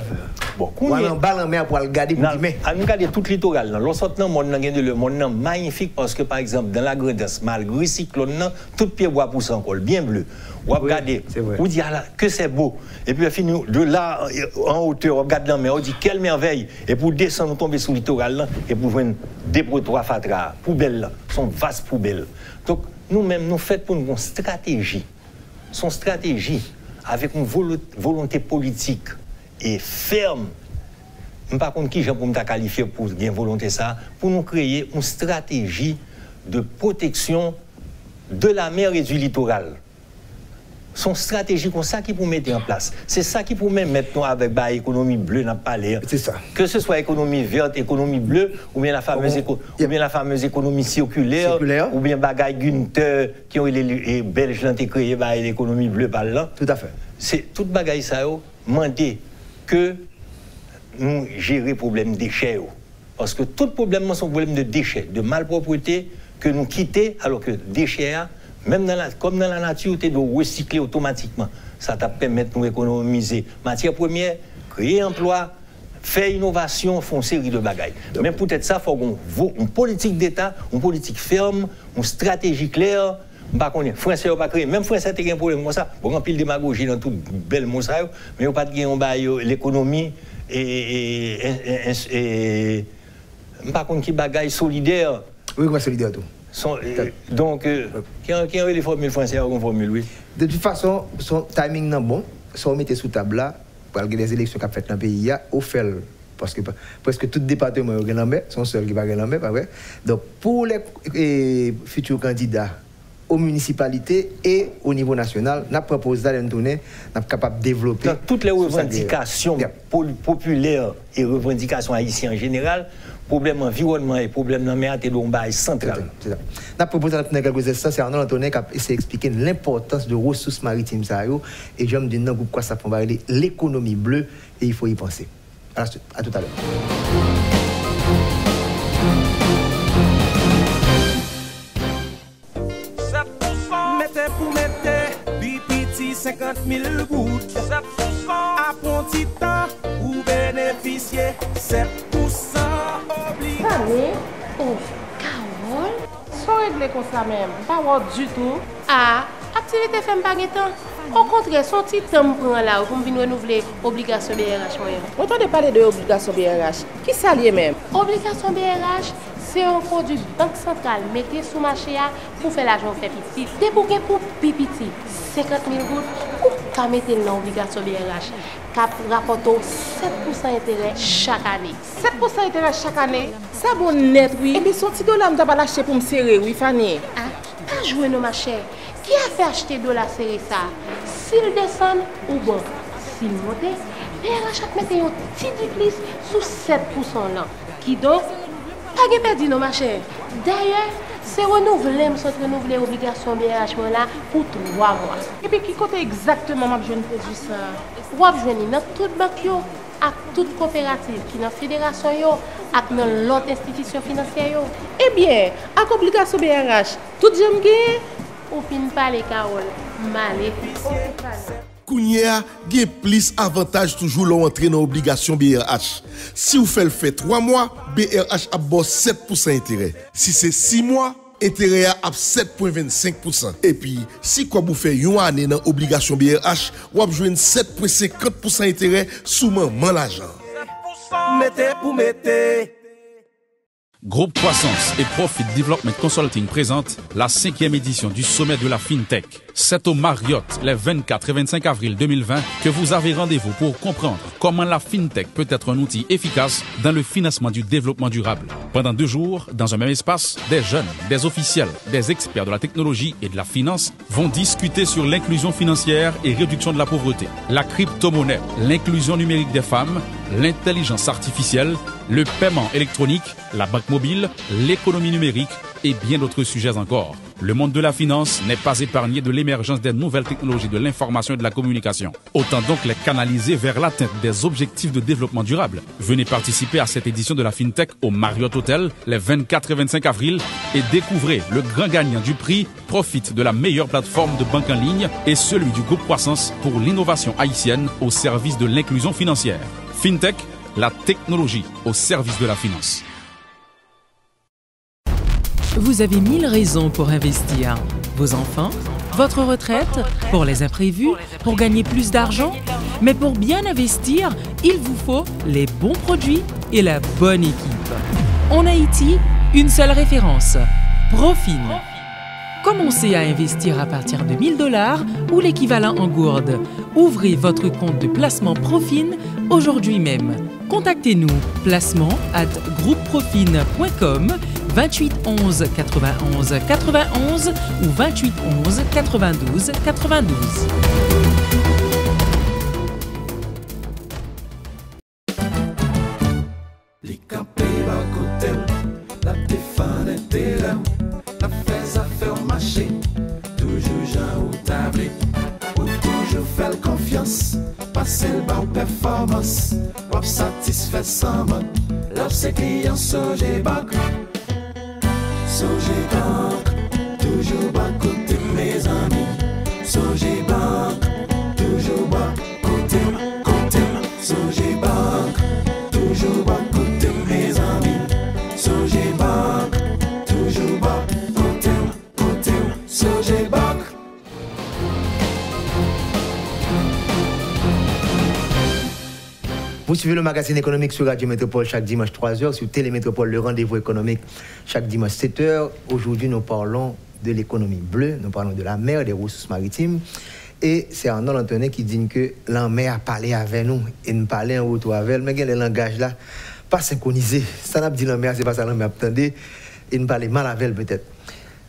B: Bon,
A: on va en bas en mer pour le garder, pour dire, mais...
B: On regarde tout le littoral. Lorsque le monde est magnifique, parce que, par exemple, dans la Grandesse, malgré le cyclone, tout pied bois pousse encore, bien bleu. On va regarder, on dit que c'est beau. Et puis, de là, en hauteur, on regarde la mer, on dit quelle merveille. Et pour descendre, on tombe sur le littoral, et pour voir des protoirs fatras, poubelles, sont vastes poubelles. Donc, nous-mêmes, nous faisons pour nous une stratégie. Son stratégie, avec une volonté politique et ferme, je ne sais pas qui j'ai pour me qualifier pour une volonté ça, pour nous créer une stratégie de protection de la mer et du littoral. Son stratégie comme ça qui pour mettre en place. C'est ça qui pour même mettre avec l'économie bleue dans le palais.
A: C'est ça.
B: Que ce soit économie verte, économie bleue, ou bien la fameuse économie circulaire, ou bien bagaille Günther, qui ont les Belges qui ont créé l'économie bleue par là.
A: Tout à fait.
B: C'est toute bagaille ça, demander que nous gérer le problème des déchets. Parce que tout problème, c'est un problème de déchets, de malpropreté que nous quittons, alors que déchets, même comme dans la nature, tu dois recycler automatiquement. Ça t'a permis de nous économiser matière première, créer emploi, faire innovation, faire une série de bagailles. Mais peut-être ça, il faut une politique d'État, une politique ferme, une stratégie claire. Les Français n'ont pas créé. Même les Français ont un problème comme ça. Bon, on pile démagogie dans toute belle monstre, mais ils n'ont pas de l'économie et par contre, qui bagaille solidaire.
A: Oui, quoi solidaire tout.
B: Donc, qui a les formules françaises ou formule, oui.
A: De toute façon, son timing n'est bon. Si on mettait sous table là, pour les élections qu'on a faites dans le pays, on fait parce que presque tout département est en mer, sont seuls qui va en mer, pas vrai. Donc, pour les futurs candidats aux municipalités et au niveau national, nous proposons d'aller nous tourner, nous sommes capables de développer.
B: Dans toutes les revendications populaires et revendications haïtiennes en général, problème environnement et problème de la mer, c'est un bail central.
A: C'est ça. Nous proposons dans quelques instants, c'est Arnaud Antonin qui a essayé d'expliquer l'importance de ressources maritimes. Et je me dis, dans le groupe, quoi ça fait parler l'économie bleue et il faut y penser. À tout à l'heure.
C: Pour mettre BPT 50 000 gouttes, 7% à bon petit temps pour bénéficier 7% obligé.
D: Famille, Carole,
E: Sans régler comme ça même, pas du tout.
D: Ah, activité fait pas de temps. Au contraire, son petit temps prend là pour venir renouveler l'obligation BRH.
E: On entend parler de l'obligation BRH. Qui ça lié même?
D: Obligation BRH, c'est un produit banque centrale mettez sous marché pour faire l'argent fait petit. Débouquer pour pipiti 50 000 gouttes ou qu'à mettre l'obligation BRH cap rapporte 7% intérêt chaque année.
E: 7% intérêt chaque année? Ça bon net oui. Et bien son petit dollar m'ta pas lâcher pour me serrer oui Fanny.
D: Ah, pas jouer nos ma chère. Qui a fait acheter dollar serré ça? S'il descend ou bon, s'il monte, BRH a mettre un petit plus sous 7% là. Qui donc pas de perdu non ma chère. D'ailleurs, c'est renouvelé l'obligation BRH là pour 3 mois.
E: Et puis qui côté exactement m'a besoin de produit ça?
D: Ou a besoin dans toute banque yo, à toute coopérative qui dans fédération yo, ak dans l'autre institution financière yo.
E: Eh bien, avec obligation BRH, tout j'aime gagner.
D: Ou fin parler Carole, malé.
F: Kounia, gen plus avantage toujours l'entrée dans obligation BRH. Si vous faites 3 mois, BRH a 7% intérêt. Si c'est 6 mois, intérêt à 7,25%. Et puis, si vous faites 1 année dans obligation BRH, vous avez 7,50% intérêt sous maman l'argent.
C: Mettez pour mettez.
H: Groupe Croissance et Profit Development Consulting présente la 5e édition du sommet de la FinTech. C'est au Marriott les 24 et 25 avril 2020 que vous avez rendez-vous pour comprendre comment la FinTech peut être un outil efficace dans le financement du développement durable. Pendant 2 jours, dans un même espace, des jeunes, des officiels, des experts de la technologie et de la finance vont discuter sur l'inclusion financière et réduction de la pauvreté, la crypto-monnaie, l'inclusion numérique des femmes, l'intelligence artificielle, le paiement électronique, la banque mobile, l'économie numérique et bien d'autres sujets encore. Le monde de la finance n'est pas épargné de l'émergence des nouvelles technologies de l'information et de la communication. Autant donc les canaliser vers l'atteinte des objectifs de développement durable. Venez participer à cette édition de la FinTech au Marriott Hotel les 24 et 25 avril et découvrez le grand gagnant du prix Profit de la meilleure plateforme de banque en ligne et celui du groupe Croissance pour l'innovation haïtienne au service de l'inclusion financière. FinTech, la technologie au service de la finance.
G: Vous avez 1000 raisons pour investir. Vos enfants, votre retraite, pour les imprévus, pour gagner plus d'argent. Mais pour bien investir, il vous faut les bons produits et la bonne équipe. En Haïti, une seule référence, Profin. Commencez à investir à partir de 1000 $ ou l'équivalent en gourde. Ouvrez votre compte de placement Profin aujourd'hui même. Contactez-nous placement@groupeprofin.com 28 11 91 91 ou 28 11 92 92.
C: Les campés à côté, la défense était là, la fais à faire marcher, toujours Jean ou tablé, ou toujours faire confiance, passer le bas performance, ou satisfait sans mode, l'offre c'est client Sogé Bank, Sogé Bank, toujours bas côté mes amis, Sogé Bank, toujours bas côté, Sogé Bank, toujours bas côté mes amis, Sogé Bank, toujours bas côté, Sogé Bank.
A: Vous suivez le magazine économique sur Radio Métropole chaque dimanche 3h, sur Télémétropole, le rendez-vous économique chaque dimanche 7h. Aujourd'hui, nous parlons de l'économie bleue, nous parlons de la mer, des ressources maritimes. Et c'est Arnold Antonin qui dit que la mer a parlé avec nous et nous parler en retour avec elle. Mais il y a le langage là, pas synchronisé. Ça n'a pas dit la mer, c'est pas ça la mer attendez et nous parler mal avec elle peut-être.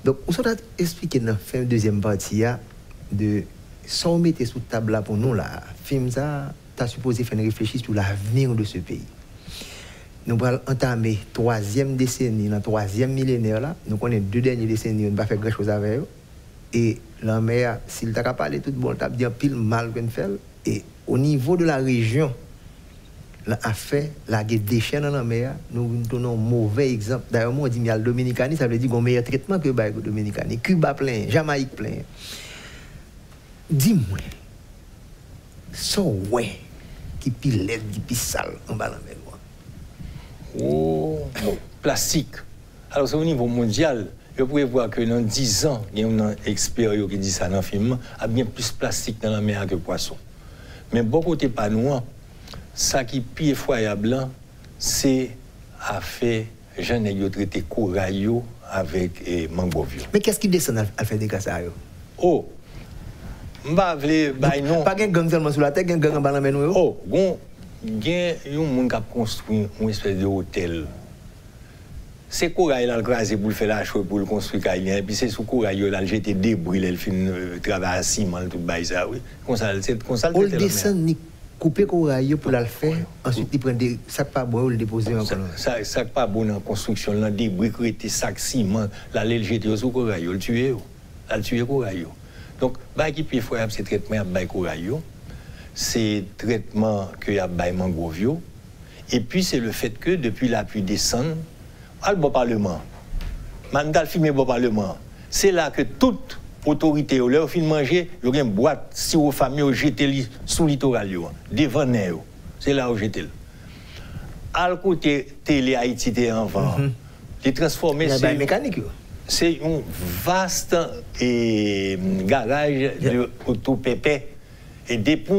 A: Donc, on s'est expliqué dans la deuxième partie de ce qu'on mettait sous table là pour nous là. Film ça. Tu as supposé faire une réflexion sur l'avenir de ce pays. Nous allons entamer la 3e décennie, la 3e millénaire. Là. Nous connaissons 2 dernières décennies, on ne va pas faire grand-chose avec eux. Et la mer, s'il t'a parlé tout bon, t'as bien pile mal qu'on fait. Et au niveau de la région, là, a fait la déchets dans la mer, nous donnons un mauvais exemple. D'ailleurs, moi, on dit qu'il y a le Dominicani, ça veut dire qu'on a un meilleur traitement que le Dominicani. Cuba plein, Jamaïque plein. Dis-moi, ça, ouais. Qui pilette, qui pisse sale en bas de la mer.
B: Oh, plastique. Alors, c'est au niveau mondial. Vous pouvez voir que dans 10 ans, il y a un expert qui dit ça dans le film, il y a bien plus de plastique dans la mer que de poisson. Mais beaucoup de pas nous, ça qui est plus effroyable, c'est à faire j'en ai traité corail avec mangrove.
A: Mais qu'est-ce qui descend à faire des cas ça?
B: Oh, m'ba vle bay non.
A: Pas un gang seulement sur la tête, un gang en bas dans la main.
B: Oh, il y a un monde qui a construit une espèce de hôtel. C'est corail là le crasé pour faire la chose pour le construire et puis c'est sous corail là jeter débris là il fait travail à ciment tout bail ça oui. Comme ça
A: on descend ni couper corail pour la faire ensuite il prend des sacs pas bois ou le déposer encore.
B: Sac pas bon en construction là débris créé sac ciment là le jeter sous corail le tuer là tuer corail. Donc bah qui puis faire c'est traitement bail corail c'est traitement que y a bail mangrove et puis c'est le fait que depuis la pluie descend al bon parlement. Mandal filmer bon parlement. C'est là que toute autorité au leur fin manger, il y a une boîte si aux familles au jeter sous littoral devant eux. C'est là où jeter. Al côté télé Haïti était en vent. Les transformer
A: c'est mécanique.
B: C'est un vaste garage de autopépé et depuis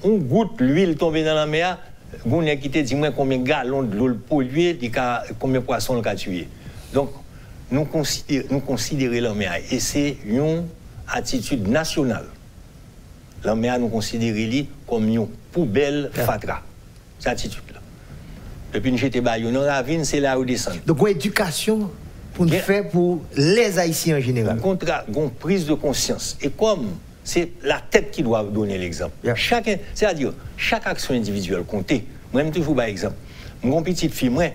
B: on goûte l'huile tombée dans la mer. On a quitté, dis-moi combien de gallons de l'eau polluée, combien de poissons on a tué. Donc, nous considérons la mer, et c'est une attitude nationale. La mer, nous considérons comme une poubelle fatra. Cette attitude-là. Depuis que j'étais baillé dans la ville, c'est là où descend.
A: Donc, une éducation pour nous faire pour les Haïtiens en général.
B: Une prise de conscience. Et comme c'est la tête qui doit donner l'exemple. C'est-à-dire, chaque action individuelle compte. Moi, je toujours par exemple. Mon petite fille, moi,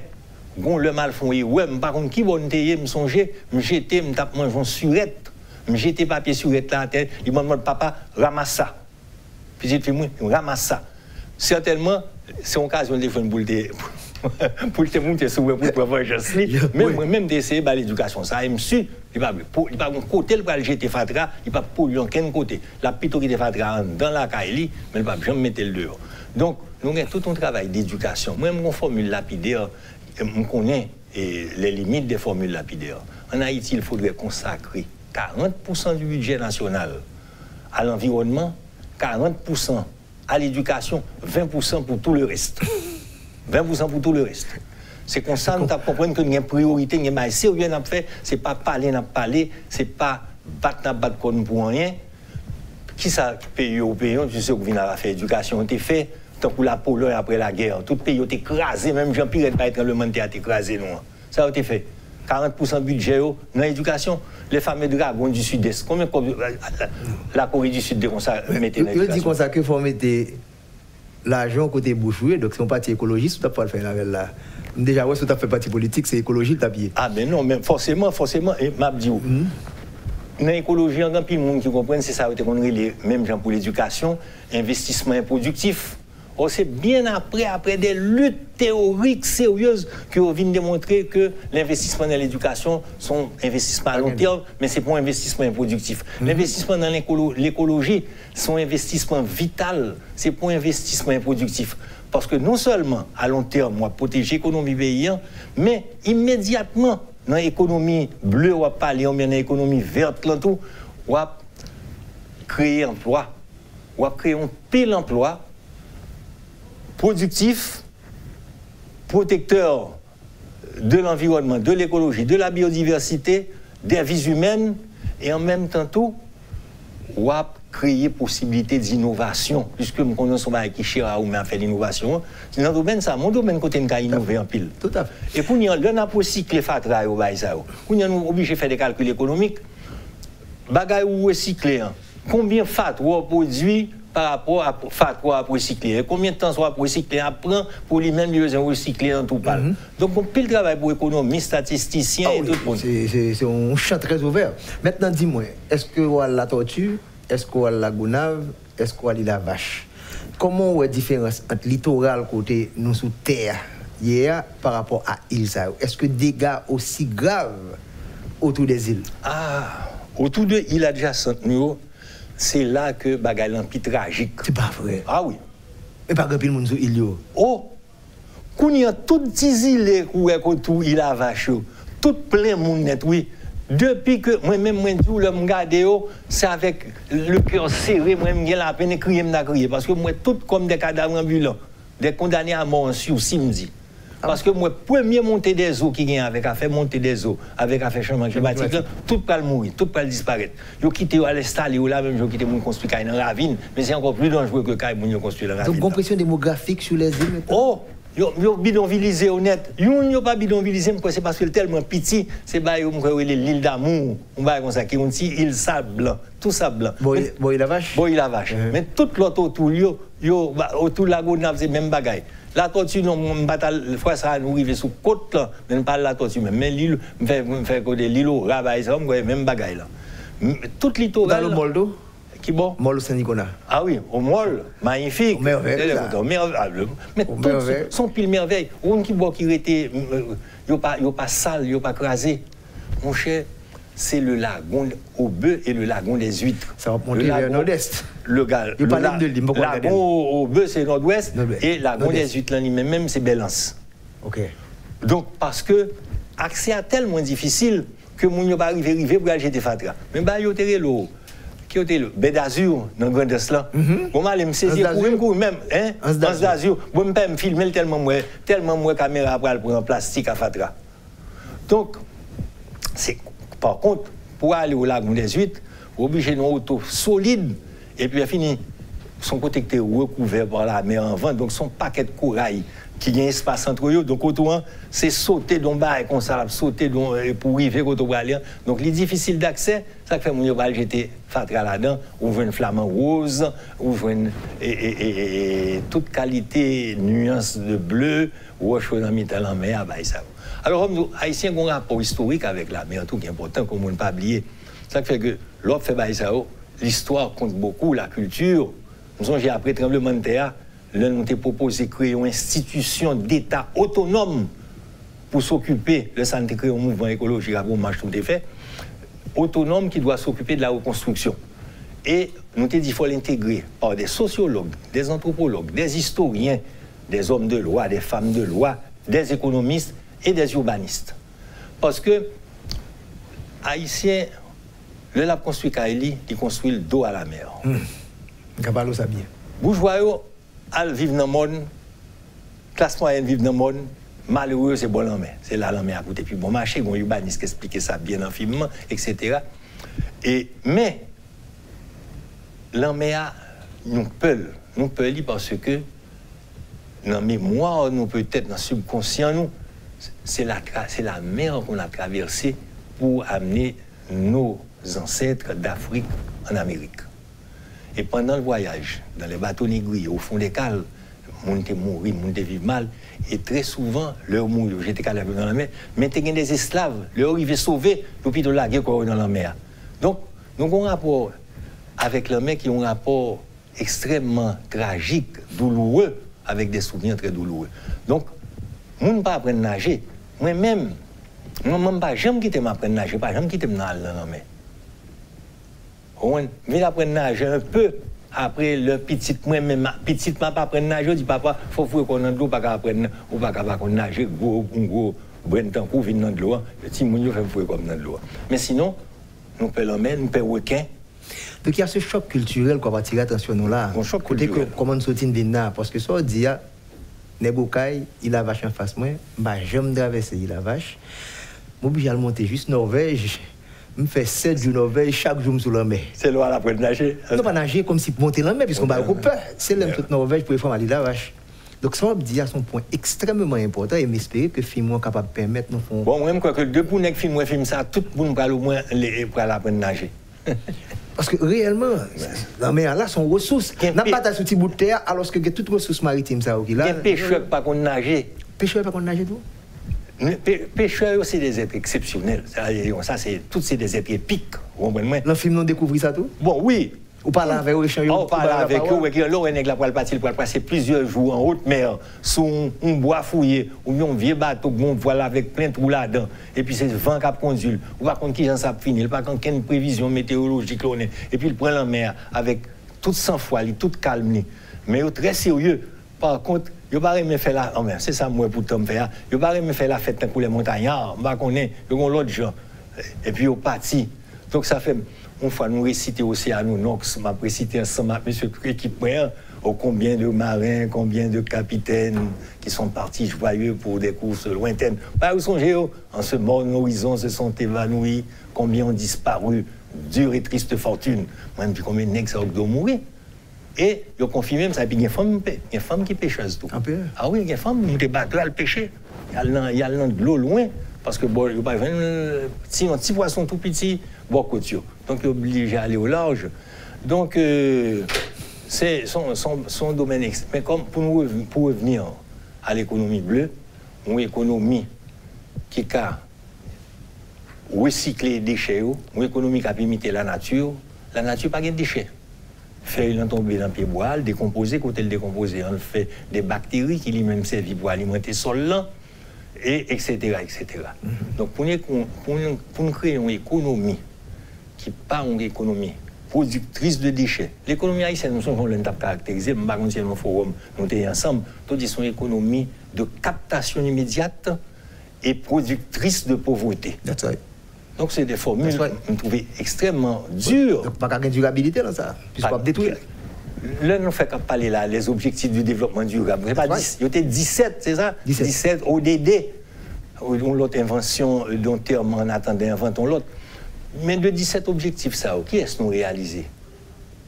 B: le mal font, ouais, par contre, qui va me songer, me jeter, me tape, moi, je surette, me jeter papier surette là, il me demande, papa, ramasse ça. Petite fille, moi, ramasse ça. Certainement, c'est occasion de faire une boule de. Pour te monter sur pour pouvoir justice même d'essayer par l'éducation ça me suit il pas un côté pour jeter fatra il pas polluer aucun côté la pitourie de fatra dans la caille mais il pas jamais mettre le dehors donc nous avons tout un travail d'éducation même une formule lapidaire on connaît les limites des formules lapidaires en Haïti il faudrait consacrer 40% du budget national à l'environnement 40% à l'éducation 20% pour tout le reste 20% pour tout le reste. C'est comme ça, nous comprenons que nous avons une priorité, nous avons une sérieux à faire, ce n'est pas parler, ce n'est pas battre comme pour rien. Qui ça, pays européen, tu sais que vous venez à faire éducation, tu fait, tant que la Pologne après la guerre, tout pays est écrasé, même Jean-Pierre pas être le monde a écrasé, non. Ça a été fait. 40% de budget dans l'éducation, les fameux dragons du Sud-Est. Combien la Corée du Sud mettait dans l'éducation?
A: Il dit comme ça qu'il faut mettre l'argent côté bouchoué, donc c'est un parti écologiste, tu n'as pas le faire avec là. Déjà, ouais, si tu as fait parti politique, c'est écologie, tu as payé.
B: Ah, mais non, mais forcément, et m'a dit, dans l'écologie, il y a un peu de monde qui comprennent, c'est ça, même gens pour l'éducation, investissement improductif. Or, c'est bien après des luttes théoriques sérieuses que vous venez démontrer que l'investissement dans l'éducation sont investissements à long terme, mais c'est pas un investissement improductif. L'investissement dans l'écologie, sont investissements vital, c'est pas un investissement improductif. Parce que non seulement à long terme, on va protéger l'économie paysanne, mais immédiatement, dans l'économie bleue, on va parler, on dans l'économie verte, on va créer emploi, on va créer un pile emploi productif, protecteur de l'environnement, de l'écologie, de la biodiversité, des vies humaines, et en même temps tout, on va créer possibilité d'innovation, puisque nous connaissons qui cherche à faire l'innovation. C'est dans le domaine ça, mon domaine côté nous innover en pile.
A: Tout à fait.
B: Et quand on a recyclé fatra au bail ça, quand on est obligé de faire des calculs économiques, bagay ou recycler, combien fatra produit par rapport à fatra pour recycler, combien de temps soit pour recycler apprend pour lui-même recycler dans tout parle. Donc on peut le travail pour économistes, statisticiens et tout le monde.
A: C'est un champ très ouvert. Maintenant dis-moi, est-ce que on a la tortue, est-ce qu'on a la gonave, est-ce qu'on a la vache? Comment on a la différence entre littoral côté nous sous terre hier par rapport à îles? Est-ce que des dégâts aussi graves autour des îles?
B: Ah, autour de îles adjacentes, c'est là que bagay l'empire tragique.
A: C'est pas vrai.
B: Ah oui.
A: Mais pas grand pile monde sur île yo.
B: Oh. Quand il y a toutes ces îles autour île à vache, tout plein monde net oui. Depuis que moi-même moi dis le me garder c'est avec le cœur serré moi-même j'ai la peine crier parce que moi tout comme des cadavres ambulants, des condamnés à mort sur cimetière. Parce que moi, premier montée des eaux qui vient avec à faire monter des eaux, avec à faire changement climatique, tout peut mourir, tout peut disparaître. Ils quitté à l'installer là, même ils quitté mon construit dans la ravine, mais c'est encore plus dangereux que quand ils construit dans la ravine.
A: Donc, compression démographique sur les îles.
B: Oh, ils bidonvillisé honnête. Ils n'ont pas bidonvillisé, c'est parce que c'est tellement petit, c'est l'île d'amour, on va comme ça, qui ont dit île sable blanc, tout sable blanc.
A: Boy la vache.
B: Boy la vache. Mais tout l'autre autour, autour de la Gonave, c'est même bagaille. La tortue, non, fois ça nous arrive sous côte là, mais pas la tortue même. Mais l'île, fait côté l'île au rabat, ça, même bagaille là. Toute littoral.
A: Dans le Moldo.
B: Qui bon?
A: Mol Saint-Nicolas.
B: Ah oui, au Mol, magnifique.
A: Merveille.
B: Mais tout son pile merveille. On qui boit qui était, yo pas sale, yo pas crasé. Mon cher, c'est le lagon au bœuf et le lagon des huîtres.
A: Ça va monter vers nord-est.
B: Le lagon au bœuf c'est nord-ouest et lagon des huîtres là même c'est Belance.
A: OK.
B: Donc parce que accès à tellement difficile que mon yo pas arriver pour aller jeter fatra. Mais bah yo terre l'eau. Qui était le baie d'Azur dans Grand Est là. Comment aller me saisir pour même hein Anse d'Azur. Bon me pas me filmer tellement moi caméra pour en plastique à fatra. Donc c'est par contre pour aller au lagon des huîtres, obligé d'une auto solide et puis fini son côté était recouvert par la mer en vent donc son paquet de corail qui a un espace entre eux donc autour c'est sauter dans bas comme ça sauter pour arriver au Tobralien donc il est difficile d'accès ça fait mon va jeter fatra là-dedans ouvre une flamant rose ouvre une et toute qualité nuance de bleu ou chose en métal en mer bah ça alors nous haïtiens ont un rapport historique avec la mer tout qui est important qu'on ne pas oublier ça fait que l'autre fait bah ça l'histoire compte beaucoup la culture nous avons après tremblement de terre là nous avons proposé de créer une institution d'État autonome pour s'occuper, le centre créé un mouvement écologique à marche tout est fait, autonome qui doit s'occuper de la reconstruction. Et nous avons dit qu'il faut l'intégrer par des sociologues, des anthropologues, des historiens, des hommes de loi, des femmes de loi, des économistes et des urbanistes. Parce que Haïtiens, le lab construit Kaili, il construit le dos à la mer.
A: Gabalo ça bien.
B: Bourgeois, ils vivent dans le monde, classe moyenne vivent dans le monde, malheureux, c'est bon l'en mer. C'est là l'en mer à côté. Puis bon marché, bon urbaniste qui explique ça bien en film, etc. Mais, l'en mer, nous peut lire parce que, dans la mémoire, nous peut-être dans le subconscient, nous, c'est la mer qu'on a traversée pour amener nos ancêtres d'Afrique en Amérique. Et pendant le voyage, dans les bateaux négriers, au fond des cales, moun te mourir, moun te vivre mal, et très souvent, leur mourir, j'étais calé dans la mer, mais t'es des esclaves, leur arrivaient sauvés, depuis de la guerre dans la mer. Donc, nous avons un rapport avec la mer qui a un rapport extrêmement tragique, douloureux, avec des souvenirs très douloureux. Donc, moun pas apprendre à nager. Moi-même, pas jamais quitter m'apprendre à nager, pas jamais quitter m'aller dans la mer. On vient apprendre à nager un peu. Après, le petit, moi-même, petit, m'a pas apprendre à nager. Je dis, papa, il faut qu'on ait de l'eau, pas apprendre, ou pas nager, gros, brin temps pour venir dans de l'eau. Le petit mounio fait fouer comme dans de l'eau. Mais sinon, nous payons la mer, nous payons requin.
A: Donc il y a ce choc culturel qu'on va tirer attention nous là.
B: Un choc culturel.
A: Comment nous sortir de là parce que ça on dit, Nebokay, il a vache en face moi, bah j'aime traverser il a vache. Moi obligé à monter juste Norvège. Je fais 7 jours Norvège chaque jour sur la mer.
B: C'est loin après de nager.
A: Non, pas nager comme si pour monter la mer, puisqu'on va avoir peur. C'est l'homme toute Norvège pour les femmes aller la vache. Donc ça, on dit à son point extrêmement important et m'espérer que le film est capable de permettre nous faire.
B: Bon, moi, je crois que deux pour film ça, tout le monde va au moins pour aller apprendre à nager.
A: Parce que réellement, la mer là, son ressources. N'a pas ta petit bout de terre, alors que toutes les ressources maritimes, ça, ok. Là,
B: il y a pêcheurs pas qu'on nager.
A: Pêcheurs pas qu'on nager tout?
B: Pêcheurs, c'est des êtres exceptionnels. Ça, c'est tous ces des êtres épiques.
A: Le film, nous découvert ça tout?
B: Bon, oui.
A: Ou parler avec eux, échanger.
B: On parle avec eux, et là, on est passer plusieurs jours en haute mer, sous un bois fouillé, ou bien un vieux bateau, on voit avec plein de trous là-dedans. Et puis c'est le vent qui a conduit. Ou par contre, qui j'en sais finir, pas quand il y a une prévision météorologique, et puis il prend la mer avec toute sang-froid, toute calme. Mais il est très sérieux. Par contre, je ne vais pas faire la. C'est ça, moi, pour Tom faire. Je ne vais pas faire la fête pour les montagnards. Je connais, l'autre gens. Et puis, au parti. Donc, ça fait. Une fois, nous réciter Océanonox, m'a récité ensemble avec monsieur l'équipe, combien de marins, combien de capitaines qui sont partis joyeux pour des courses lointaines. Bah, où sont géo? En ce morne horizon se sont évanouis, combien ont disparu, dure et triste fortune. Moi, depuis combien de nègres ça ont mouru? Et ils ont confirmé, ça, il y a une femme qui pêcheuse tout. Ah oui, il y a une femme qui bat là, le pêcher. Il y a de l'eau loin, parce que bon, il y a un petit poisson tout petit, bon, couture. Donc, il est obligé à aller au large. Donc, c'est son domaine extrême. Mais comme pour revenir à l'économie bleue, une économie qui a recyclé les déchets, une économie qui a limité la nature n'a pas de déchets. Fait il tomber dans le pied bois, décomposer, quand elle décomposer, on fait des bactéries qui lui-même servent pour alimenter le sol là, et etc. Donc pour nous créer une économie qui n'est pas une économie productrice de déchets. L'économie haïtienne, nous sommes caractérisés, nous avons un forum, nous sommes ensemble, nous disons une économie de captation immédiate et productrice de pauvreté.
A: That's right.
B: Donc c'est des formules que je trouve extrêmement dures.
A: Donc pas de durabilité dans ça, puisqu'on va détruire.
B: Là, nous faisons parler là, les objectifs du développement durable. Il y a 17, c'est ça? 17 ODD. L'autre invention d'un terme en attendant, inventons l'autre. Mais de 17 objectifs, ça, qui est-ce que nous réalisons?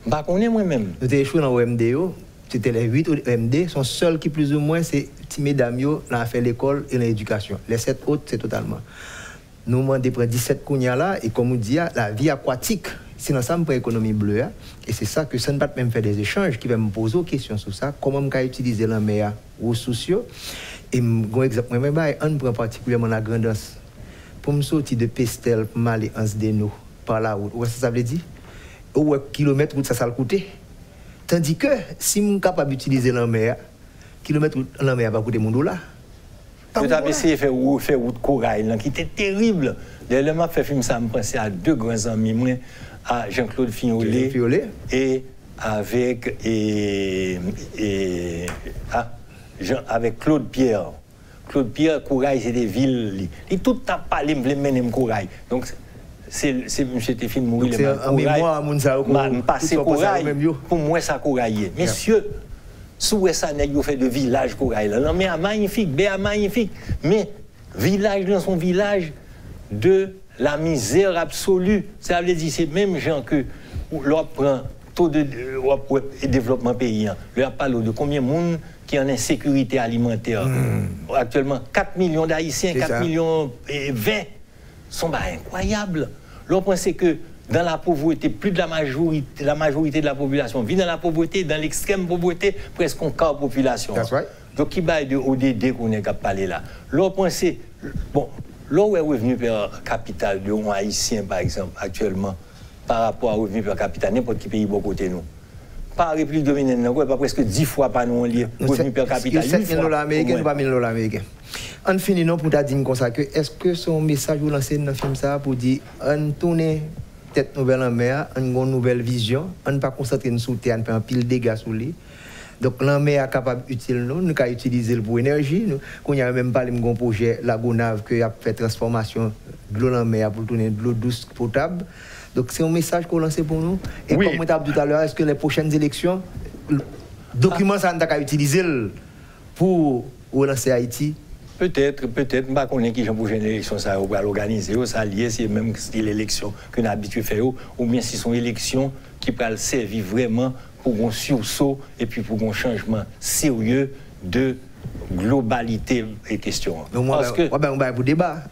B: Bah, on est moi-même.
A: Nous avons échoué dans l'OMD, c'était les 8 OMD, sont seuls qui plus ou moins, c'est petits mesdames, ont fait l'école et l'éducation. Les 7 autres, c'est totalement. Nous avons pris 17 kounya là, et comme on dit, la vie aquatique, c'est ensemble pour l'économie bleue. Et c'est ça que ça ne va même faire des échanges qui va me poser des questions sur ça. Comment on peut utiliser la mer aux sociaux. Et un exemple, on prend particulièrement la grandance. Pour me sortir de Pestel, pour m'aller en Sdeno, par la route, où est-ce que ça veut dire? Où kilomètre route ça le coûter? Tandis que si je suis capable d'utiliser la mer, kilomètre la mer va coûter mon dollar.
B: Je vais essayer de faire route corail, qui était terrible. D'ailleurs, je fait film ça, je pensais à deux grands amis, à Jean-Claude Fignolet et avec avec Claude Pierre. Claude Pierre, Courail, c'est des villes. Et tout n'a pas les mêmes Courail. Donc, c'est M. Stéphane Mourir.
A: C'est en mémoire à Mounsaou.
B: Passer Courail, pour moi, ça Courail. Messieurs, sous ça, nous fait de village Courail. Non, mais magnifique, magnifique. Mais village dans son village de la misère absolue. Ça veut dire, c'est même gens que l'on prend taux de développement paysan. L'on parle de combien de monde qui est en insécurité alimentaire. Actuellement, 4 millions d'Haïtiens, 4 millions et 20 sont incroyables. L'on pense que dans la pauvreté, plus de la majorité de la population vit dans la pauvreté, dans l'extrême pauvreté, presque un quart de la population. Donc, qui va de ODD qu'on est capable de parler là. L'on pense, bon, là où est revenu par capital de un Haïtien, par exemple, actuellement, par rapport à revenu par capital, n'importe qui pays bon côté nous. Par République dominicaine, pas presque 10 fois par nous en lieu. Revenu per capita.
A: 7 000 $ américains, pas 1 000 $ américains. On finit non pour dire comme ça que est-ce que son message vous lancez dans le film ça pour dire on tourne tête nouvelle en mer, on a une nouvelle vision, on ne pas concentrer sur terre, on fait un pile dégâts sur lui. Donc la mer est capable utile nous pouvons utiliser pour énergie. Qu'on y a même parlé d'un projet Lagonave qui a fait transformation de l'eau en mer pour tourner de l'eau douce potable. Donc c'est un message qu'on lance pour nous. Et comme on a dit tout à l'heure, est-ce que les prochaines élections, le document ça on a utilisé pour relancer Haïti?
B: Peut-être, je ne sais pas qui j'ai pour une élection, ça va l'organiser, ça lié, c'est même style élection que nous avons habitué à faire, ou bien si c'est une élection qui peut servir vraiment pour un sursaut et puis pour un changement sérieux de globalité et question.
A: Parce que on va pour débat.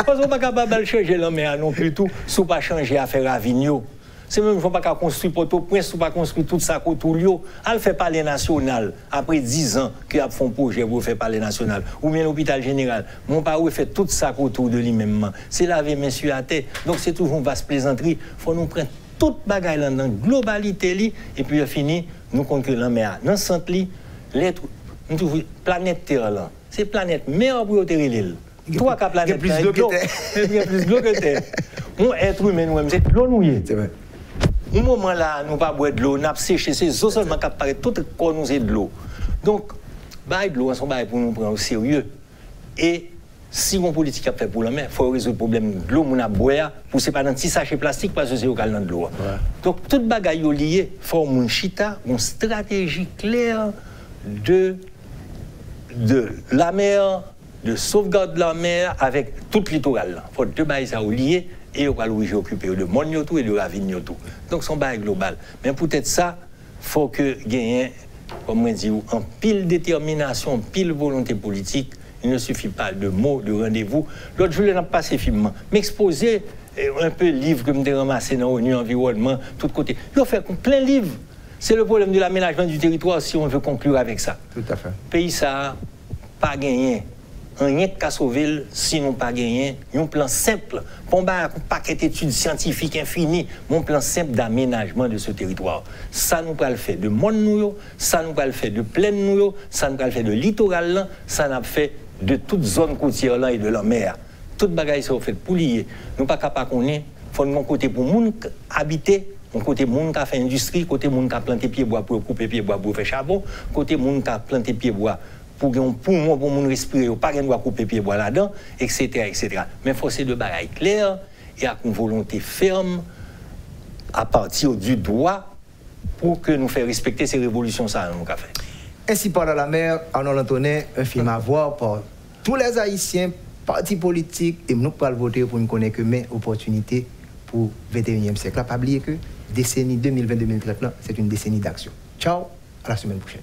B: Parce qu'on n'est pas capable de changer l'homme non plus tout, si on ne pas changer l'affaire à Vigno. C'est même qu'il ne faut pas construire Port-au-Prince, il ne faut pas construire tout ça côté Lio. Elle fait parler national après 10 ans qu'il a fait un projet pour faire parler national. Ou bien l'hôpital général. Mon père fait tout ça autour de lui-même. C'est laver monsieur à terre. Donc c'est toujours une vaste plaisanterie. Il faut nous prendre toute bagaille dans la globalité et puis fini, nous conquérons la mer. Dans le centre, l'être, planète Terre là. C'est planète mer pour terre l'île. Toi qui as planète
A: Terre, il y a
B: plus d'eau que terre. Nous être humain nous-mêmes, c'est l'eau nouée.
A: C'est vrai.
B: Au moment là, nous pas boire de l'eau, nous sécher ces eaux seulement qui apparaissent tout corps nous c'est de l'eau. Donc, de l'eau, on pour nous prendre au sérieux. Et si on politique a fait pour la mer, il faut résoudre le problème de l'eau, mon a boire, pour c'est pas dans petit sachet plastique parce que c'est au calme de l'eau. Donc toute bagaille liée, forme une chita, une stratégie claire de la mer, de sauvegarde de la mer avec tout le littoral. Il faut deux bagailles ça liées et on va occuper de monde tout et de ravine tout. Donc son bagaille global. Mais peut-être ça, il faut que gagne, comme on dit, en pile détermination, pile volonté politique. Il ne suffit pas de mots, de rendez-vous. L'autre jour, je n'ai pas passé finement. M'exposer un peu de livres que je ramassé dans l'ONU Environnement, tout côté. Il fait plein de livres. C'est le problème de l'aménagement du territoire si on veut conclure avec ça.
A: Tout à fait.
B: Pays ça, pas gagné. Rien qu'à sauver, sinon pas gagné. Un plan simple, pour un paquet d'études scientifiques infinies, mon plan simple d'aménagement de ce territoire. Ça nous va le faire de monde, ça nous va le faire de plaine, ça nous va le faire de littoral, ça nous fait de toute zone côtière là et de la mer. Toute bagaille ça fait pour lier. Nous pas capable connaître, faut un côté pour monde habiter, un côté monde qui a fait industrie, côté monde qui a planté pied bois pour couper pied bois pour faire charbon, côté monde qui a planté pied bois pour un poumon pour moun respirer, pas qu'on doit couper pied bois là-dedans, etc., etc. Mais il faut ces deux bagailles claires et avec une volonté ferme à partir du droit pour que nous fassions respecter ces révolutions ça nous avons fait.
A: Ainsi parle la mer, Arnold Antonin, un film à voir par tous les Haïtiens, partis politiques, et nous pouvons voter pour nous connaître que mes opportunités pour le 21e siècle. Pas oublier que décennie 2020-2030, c'est une décennie d'action. Ciao, à la semaine prochaine.